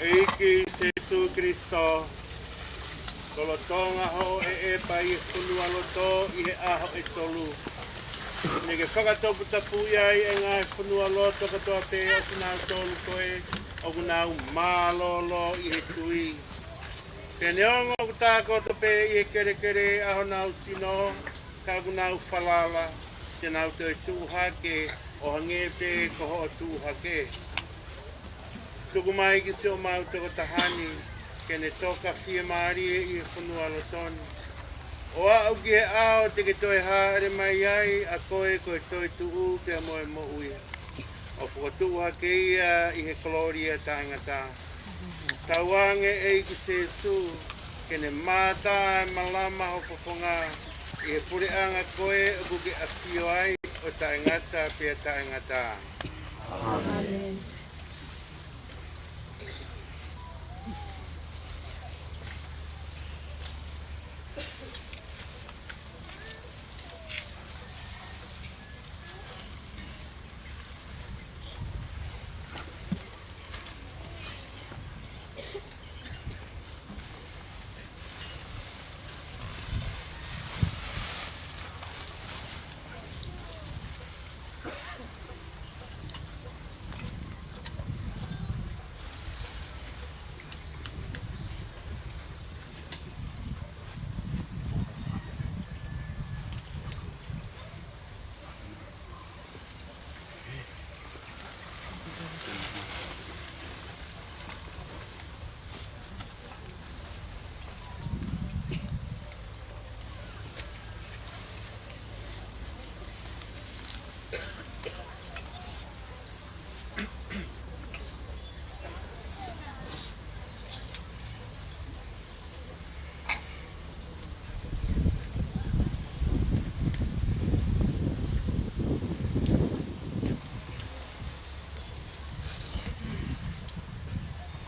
Eiki se su Kristo. Kolo tonga ho e pai e funua loto i he aho e tolu. Nege whakatopu tapu iai e ngā funua loto katoa te o tinau tolu koe o kunau mālolo i he tui. Pene ongo ku tāko to pe i he kere kere aho nau sino ka kunau whalala te nau te tūhake o hangepe ko ho tūhake. Tuku mai ki se o mau toko tahani kene toka fia maari i he funua lotoni. O au ki he ao te ke toi haere mai ai a koe koe toi tuu te moe mo uia. O whakatuu hake ia i he koloria tāngata. Tauange e ki se su kene māta e malama ho whafonga i he pureanga koe o kuke a fio ai o tāngata pia tāngata. Amen.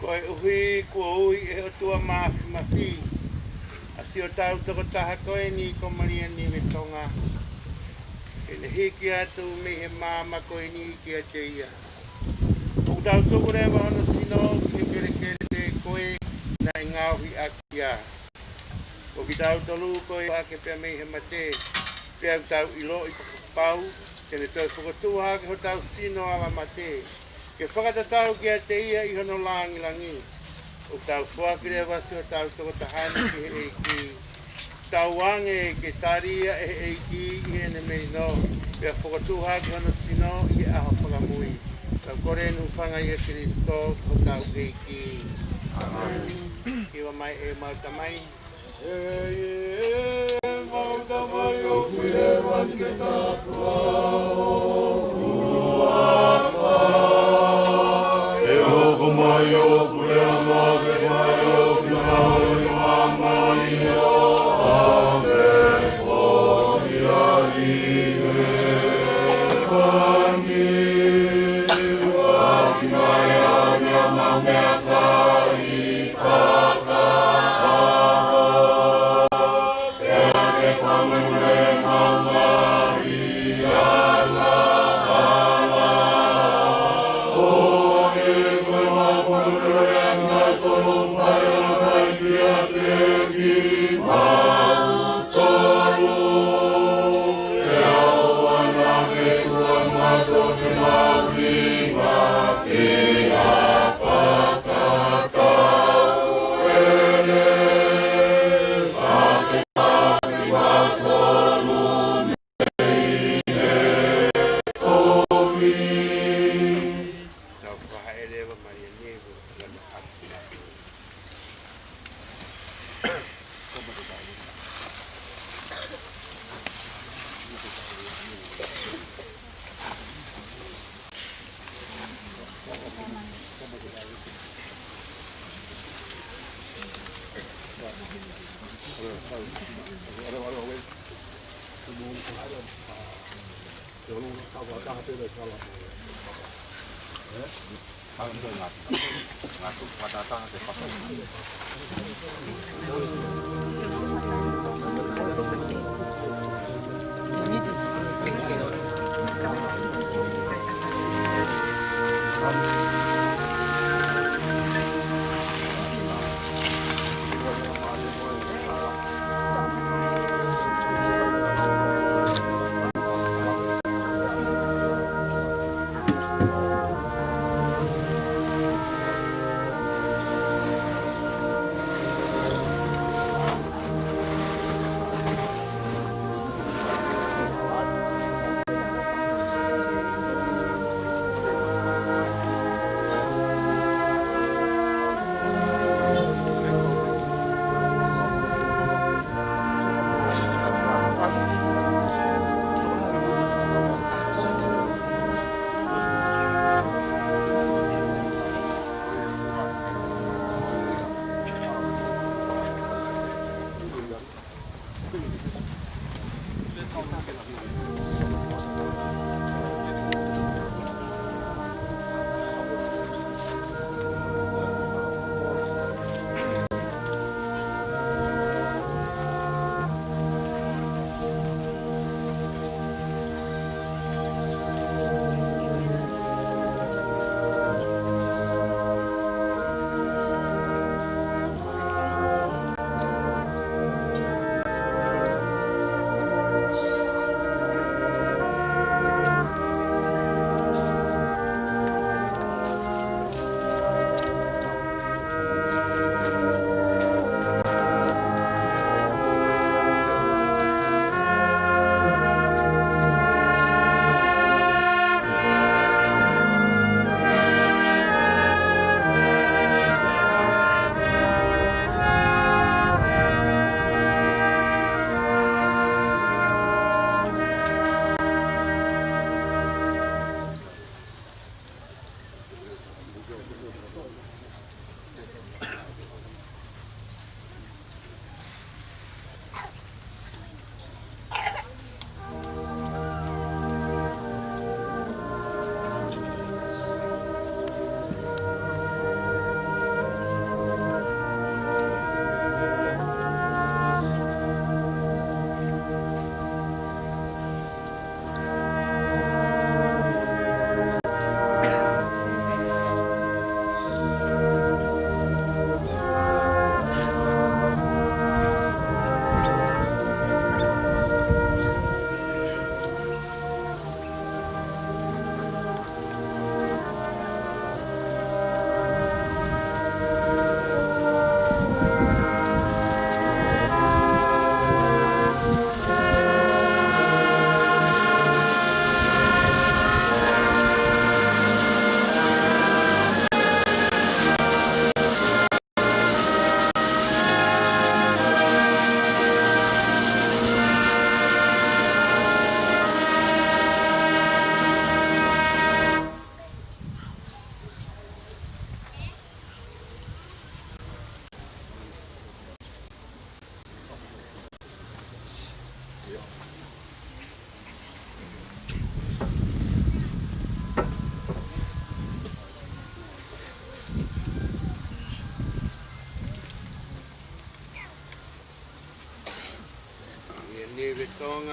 Koe uhi kua ui e o tua maafi mafi. Asi o tau toko taha koe ni ko Maria ni me tonga. E ne hiki atu me he māma koe ni ki a te ia. O tau toko rewa hono sino ke kere kere te koe na i ngauhi a kia. O ki tau tolu koe ake pia me he mate. Pia tau ilo i pau. Kene toi whakatua hake ho tau sino ala mate. Ke whakatatau ki a te ia i hono langi. O tau whakire wasi o tau toko tahani ki he eiki. Tau wange ke taria e eiki i he ne meri no. Pea whakatuha ki hono sino i aho whakamui. Tau kore nu whanga i a Kristo o tau eiki. Amen. Kiwa mai e mautamai. Mautamai o whire wani ke tātua o mai o pule ma ke mai o finau i mama i o ame o ia i e pani wa ki mai a mea mamea ka i whaka e ke whamure mama i ala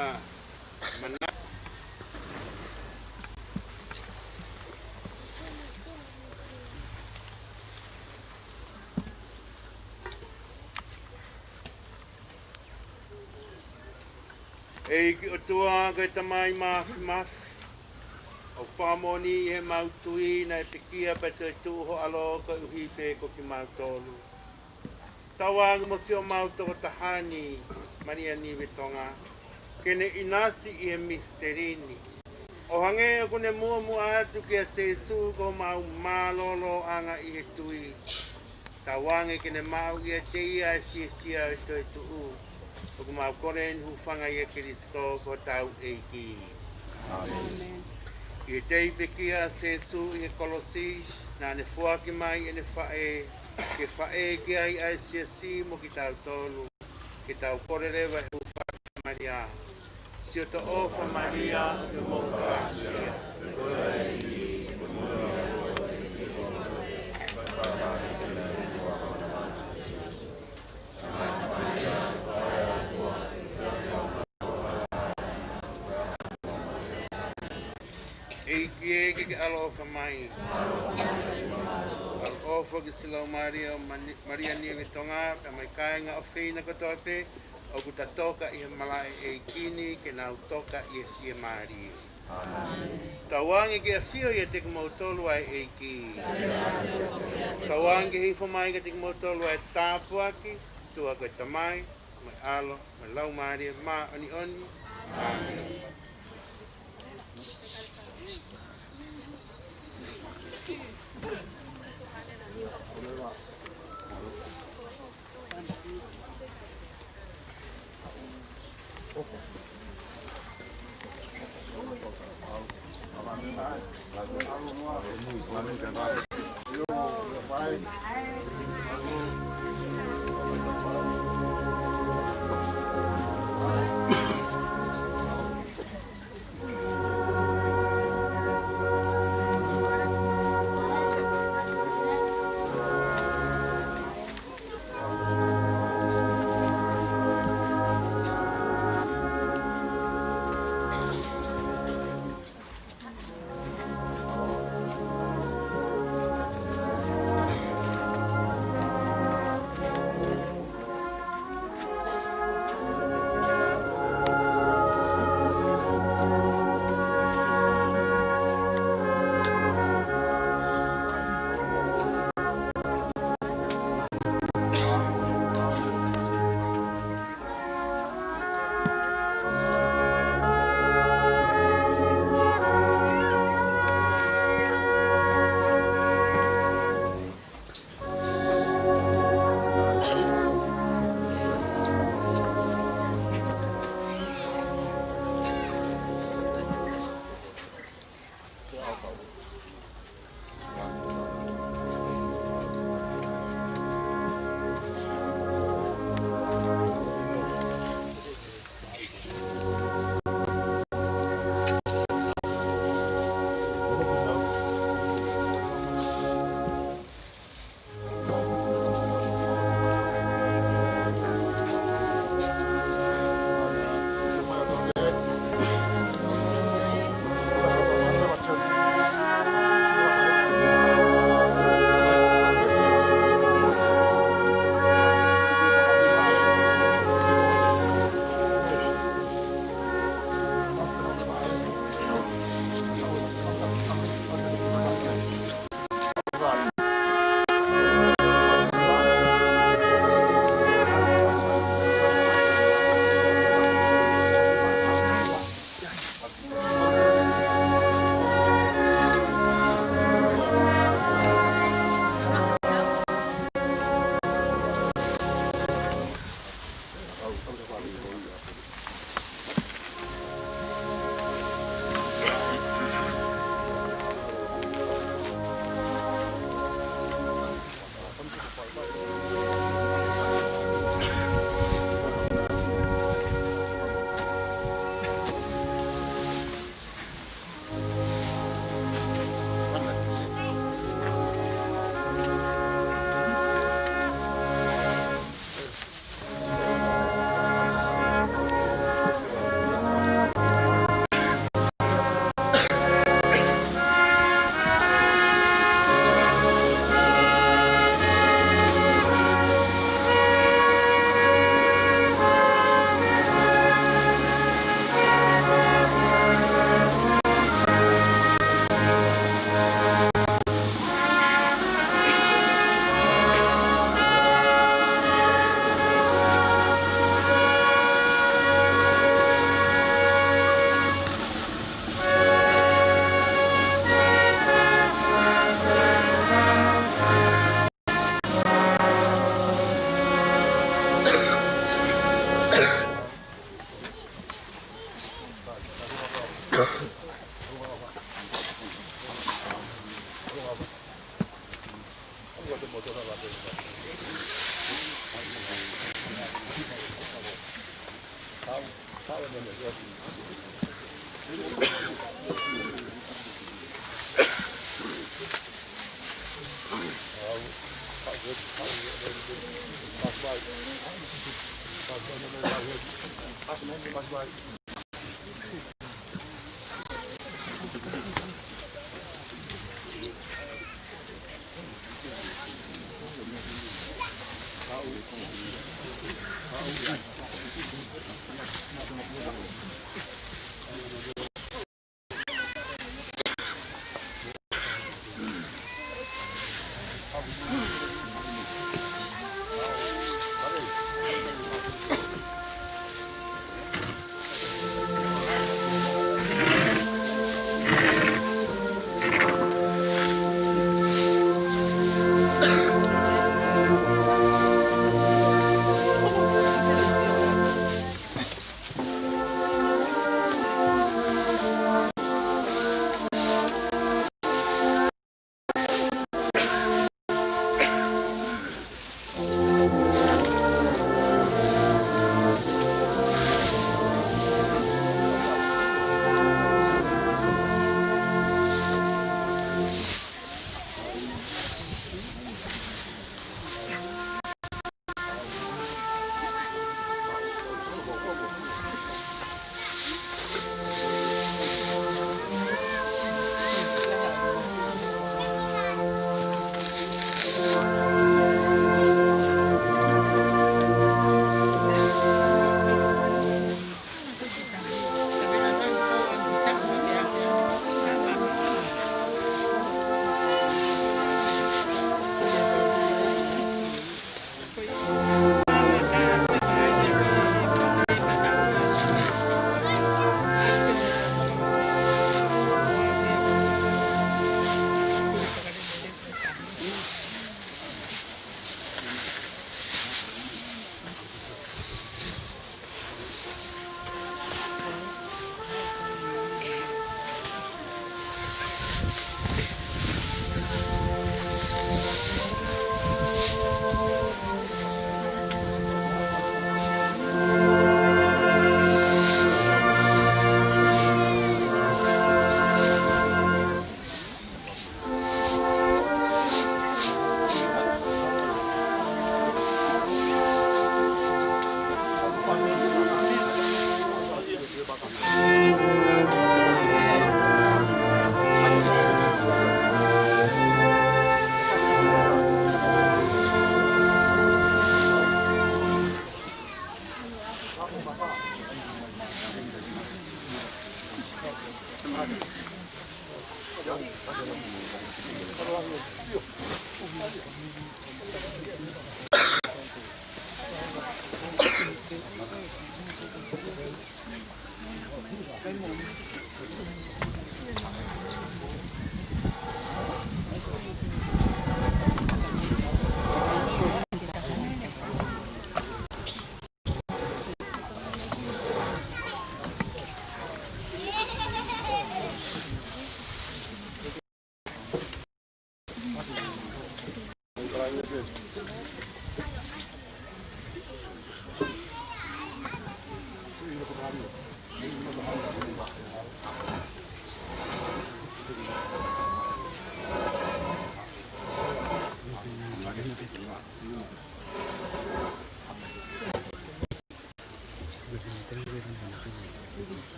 tonga mana e ki o tua kai tamai mafi o whamoni he mautui na e pikia pa te tuho alo ka uhi pe ko ki mautolu. Tawang mo si o mautoko tahani Maria ni Vitonga kene inasi i he misterini. O hange o kune mua atu ki a sesu ko mau malolo anga i he tui. Tawange kene mau i a teia e fia e toi tuu. O ku mau koren hu whanga i a Kiristo ko tau e ki. Amen. I te pekia sesu i he kolosi na ne fuaki mai e ne whae ke whae ki ai ai si mo ki tau tolu ki tau korerewa hu whaka Maria. Si o to ofa Maria e mo gracia. Ki alofa mai. Alofa ki silau Maria ni Vitonga ka mai kainga o whina katoa pe o ku ta toka i malai e kini ke nau toka i e Maria. Tawangi ki a whio i a te kumautolu ai e ki. Tawangi hifo mai ka te kumautolu ai tāpuaki tua koe tamai mai alo mai lau Maria ma oni. Amen.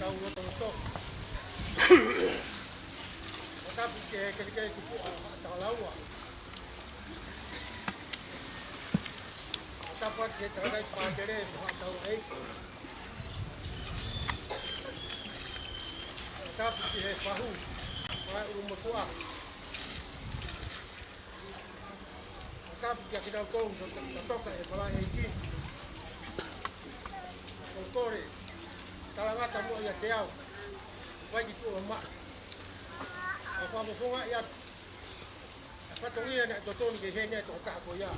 tau o tau. Tapi ke kupu atau lawa. Dapat ke terkait padere atau tapi ke fahu rumah tua. Tapi kita kong toka pala iki. Kore. Kalau ngata mo ya teau. Bagi tu mak. Apa mo funga ya. Apa tu ni nak toton ke henya toka ko ya.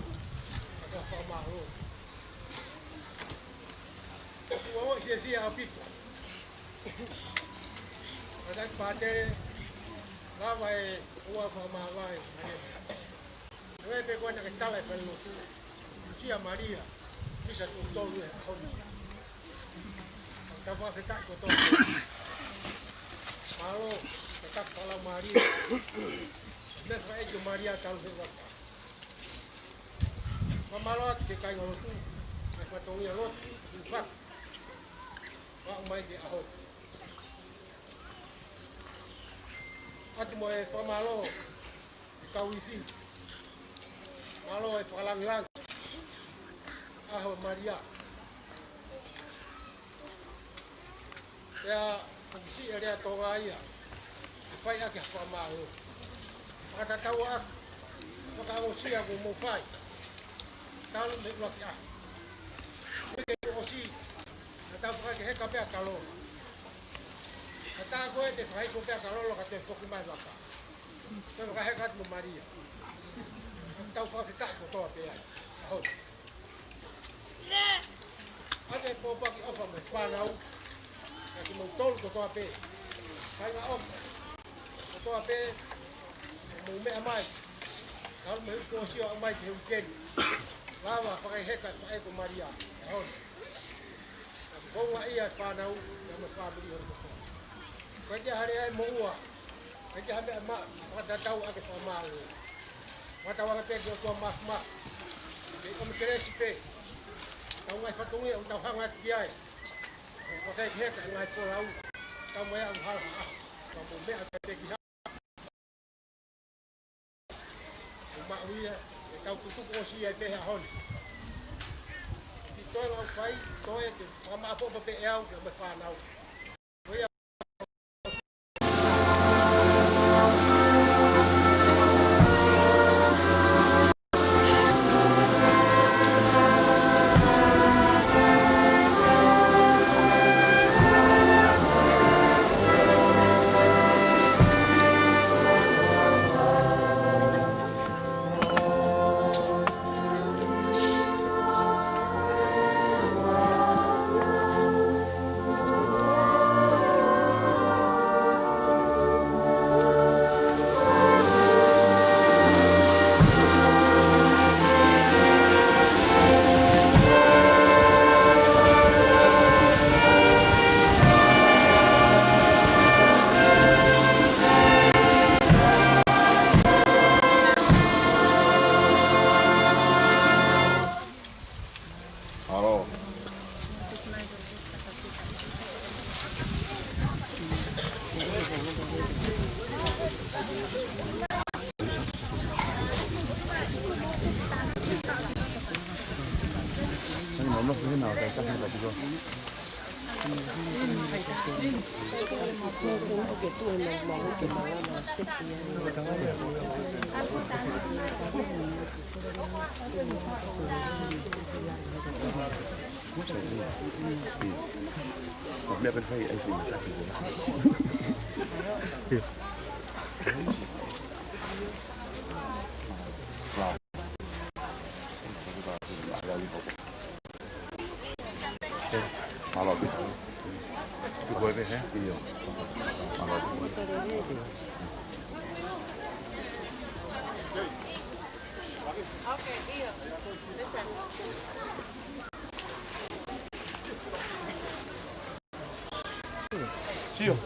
Apa mahu. Wawa sia apit. Ada pate lawai uwa fama wai. Noi pe quando che stava per lo sia Maria, bisa tutto lui a home. Tava che tacco tutto. Malo, tetap kalau Maria. Dan saya ke Maria tahu sebab. Mamalot ke kai ngolo tu. Apa tong ya lot, fak. Pak mai di ahot. At mo e famalo. Kawisi. Malo e falang-lang. Aho Maria. Ya, si area tonga ia. Fai ake famalo. Kata tahu ak. Maka aku siap mau fai. Kalau me lo ya. Ke osi. Kata fai ke kape akalo. Kata aku e fai ko pe akalo lo kate foku mai laka. Pero ka hekat mo Maria. Tau fa se tak ko pe ai. Ho. Ate po pa ki ofa me fa nau. Ki mo tol ko pe. Kai na ofa. Ko pe mo me mai. Kalau me ko si o mai ke ken. Lava pakai hekat pakai ko Maria. Ho. Ko wa ia fa nau ya me fa beli ho. Ko ja hari ai mo wa. Ko ja me ma ka tau ake fa ma. Mata wala pe ko mas. Ko me cresce pe. Tau ngai fatungi o tau hanga kiai. Ko kai hekat ngai fo lau. Tau me ang hal. Ko mo me ate ki ha. Ma uia tau tutu ko si ai pe ha hon. Ki toi lau fai, toi ke ma po pe eau ke me fa nau. Mẹ bên phay anh xin Malo gitu. Itu gue deh ya. Iya. Malo. Oke, iya. Listen. Cio.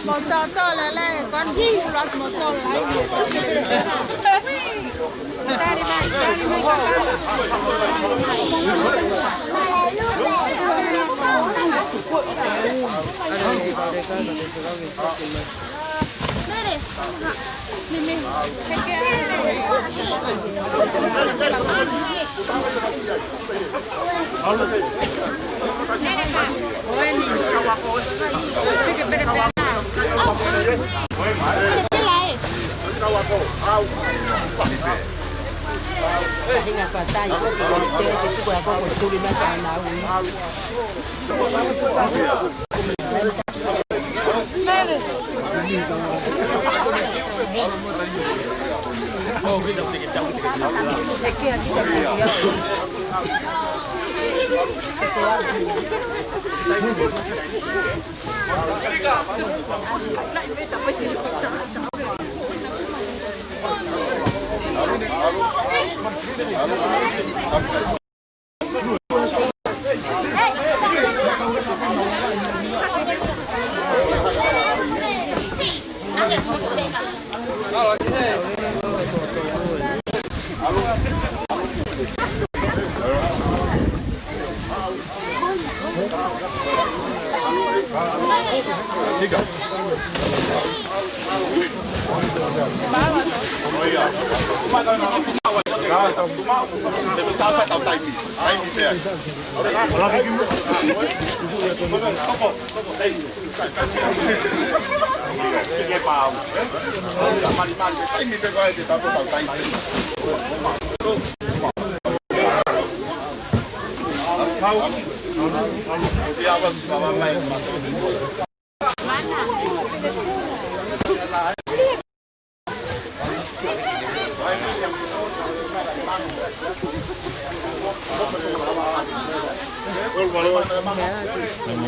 Một to là con loạt một to là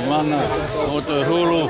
Mana? Foto hulu.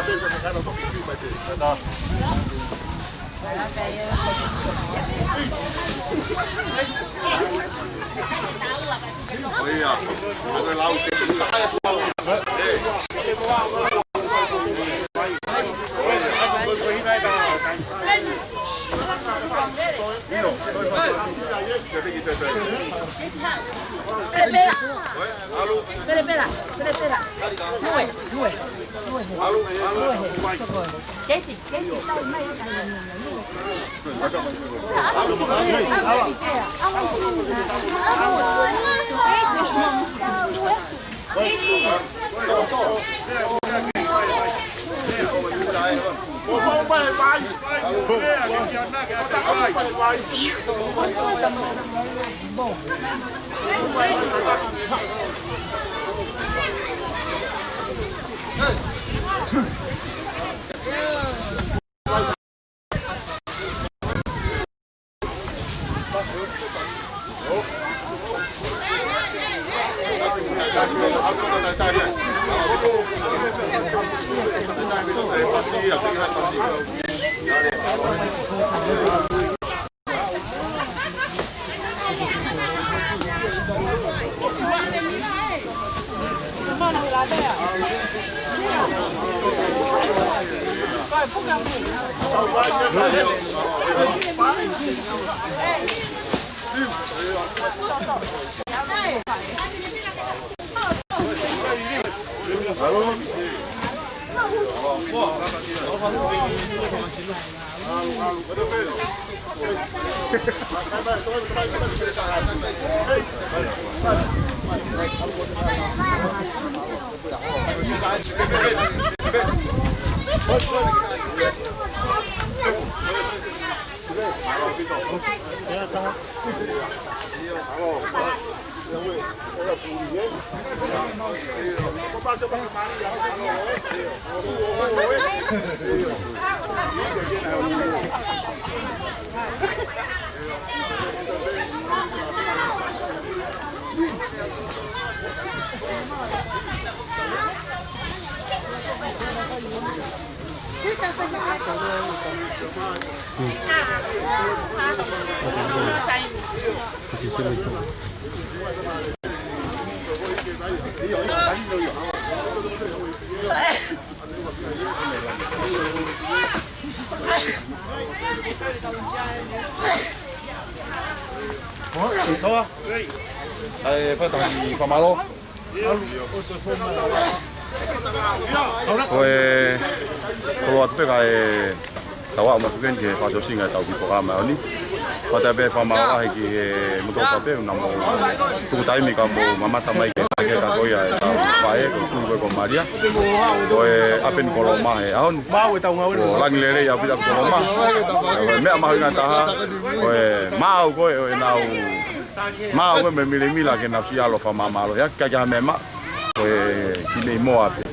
Kalau tu peka tawa mau tu kan ke fasa singa tahu di program ni. Pada be fama lah ki motor kape namo tu time kamu mama tamai ke kau ya bae tu ko Maria. Koi apen koloma ahon. Lagi lele ya bisa koloma. Me ama dengan taha. Koi mau koi nau mau koi memilih ke nafsi alo fama malo ya kaja mema. Koi kini mo ape.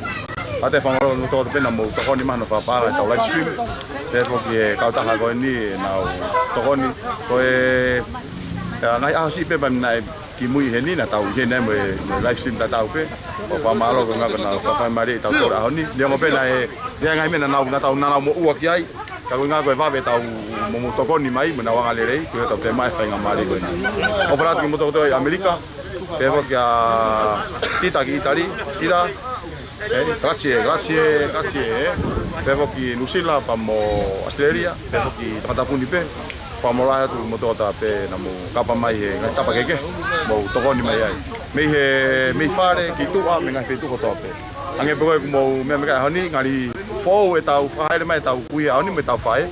Ate fama no to pena mo to ni mano fa para to live stream te porque kau ta ha ko ni na to ni ko ngai a si pe ban nai ki mui he ni na tau he na mo live stream ta tau pe o fa malo ko nga na fa mari tau to ra ni le mo pe na e ngai me na tau na mo u ki ai ka ko nga ko va be tau mo to ni mai mo na wa le rei ko to te mai fa nga mari ko ni o fra ki mo to America pe porque tita ki itali ida grazie. Pevo ki Nusila pamo Australia, pevo ki Takatapuni pe, famora tu motota pe namu kapa mai ngai tapa keke, mo tokoni mai ai. Me fare ki tu a me ngai fetu ko tope. Ange boy mo me ka hani ngali fo e tau fai mai tau kui a ni me tau fai.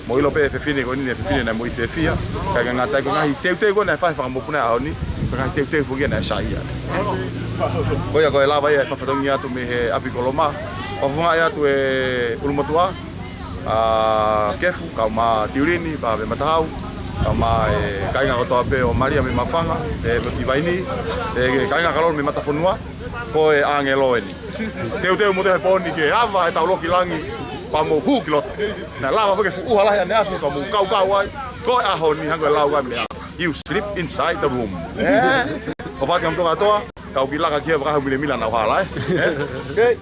Mo ilo pe fefine ko ni fefine na mo fefia. Ka ngata ko ngai teu ko na fai fa mo puna a ni. Ka teu fu na sai ya. Koia koe lava ia whawhatongi atu me he api koloma. Whawhunga ia atu e ulumatua, kefu, kau ma tiurini, pa me matahau, kau ma e kainga kotoa pe o Maria me mawhanga, e kiwaini, e kainga kalor me matafonua, ko e ange loeni. Teu mo te he poni ke hawa e tau loki langi, pa mo hu kilot. Na lava whake fu uha lahi ane asu, pa mo kau ai, ko e aho ni hango e lau gai mea. You sleep inside the room. O whati am tonga toa, kau ki laka kia wakahu mile mila na uhala. Okay.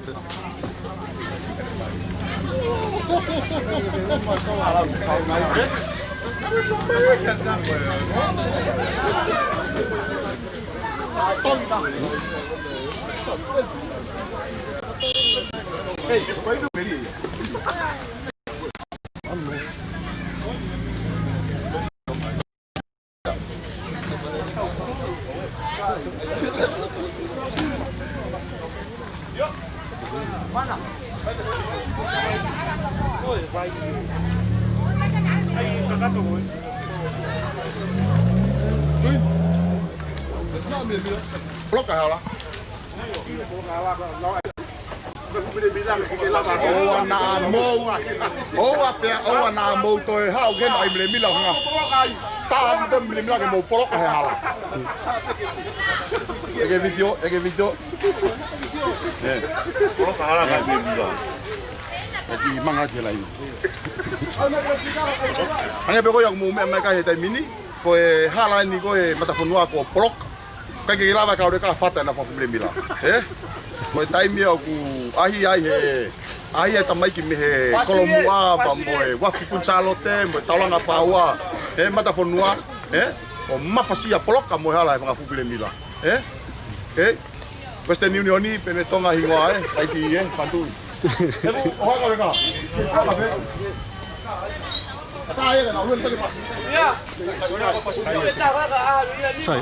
Blok ka hala. O na mo. O apia o na mo to ha o gen ai mle mila nga. Ta dem mle mila ke mo blok ka hala. Ege video. Blok ka hala ka be mila. Lagi manga je lai. Anga be ko yang mo me ka he tai mini ko e hala ni ko e matafonua ko blok. Kai ke lava ka o ka fata na fa mle mila. Mo taimi aku ahi e tamai ki me he kolomua ba moe wafi kun salote mo talanga faua mata fonua o mafasia poloka mo hala e fu bile mila Western Union ni pene tonga hingoa ai ki fantu o ha ka ata ai ka na lu nta pa ya sai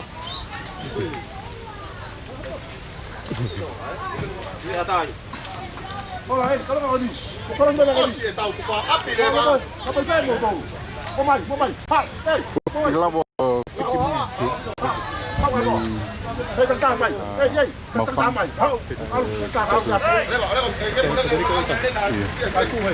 ya tá aí. Olha aí, coloca a luz. Coloca a luz. Você tá o pá, api leva. Apa vai motor? Vamos. Ha, ei. Lavo Ei, cantar mais. Ei. Cantar mais. Leva. Vai com ele.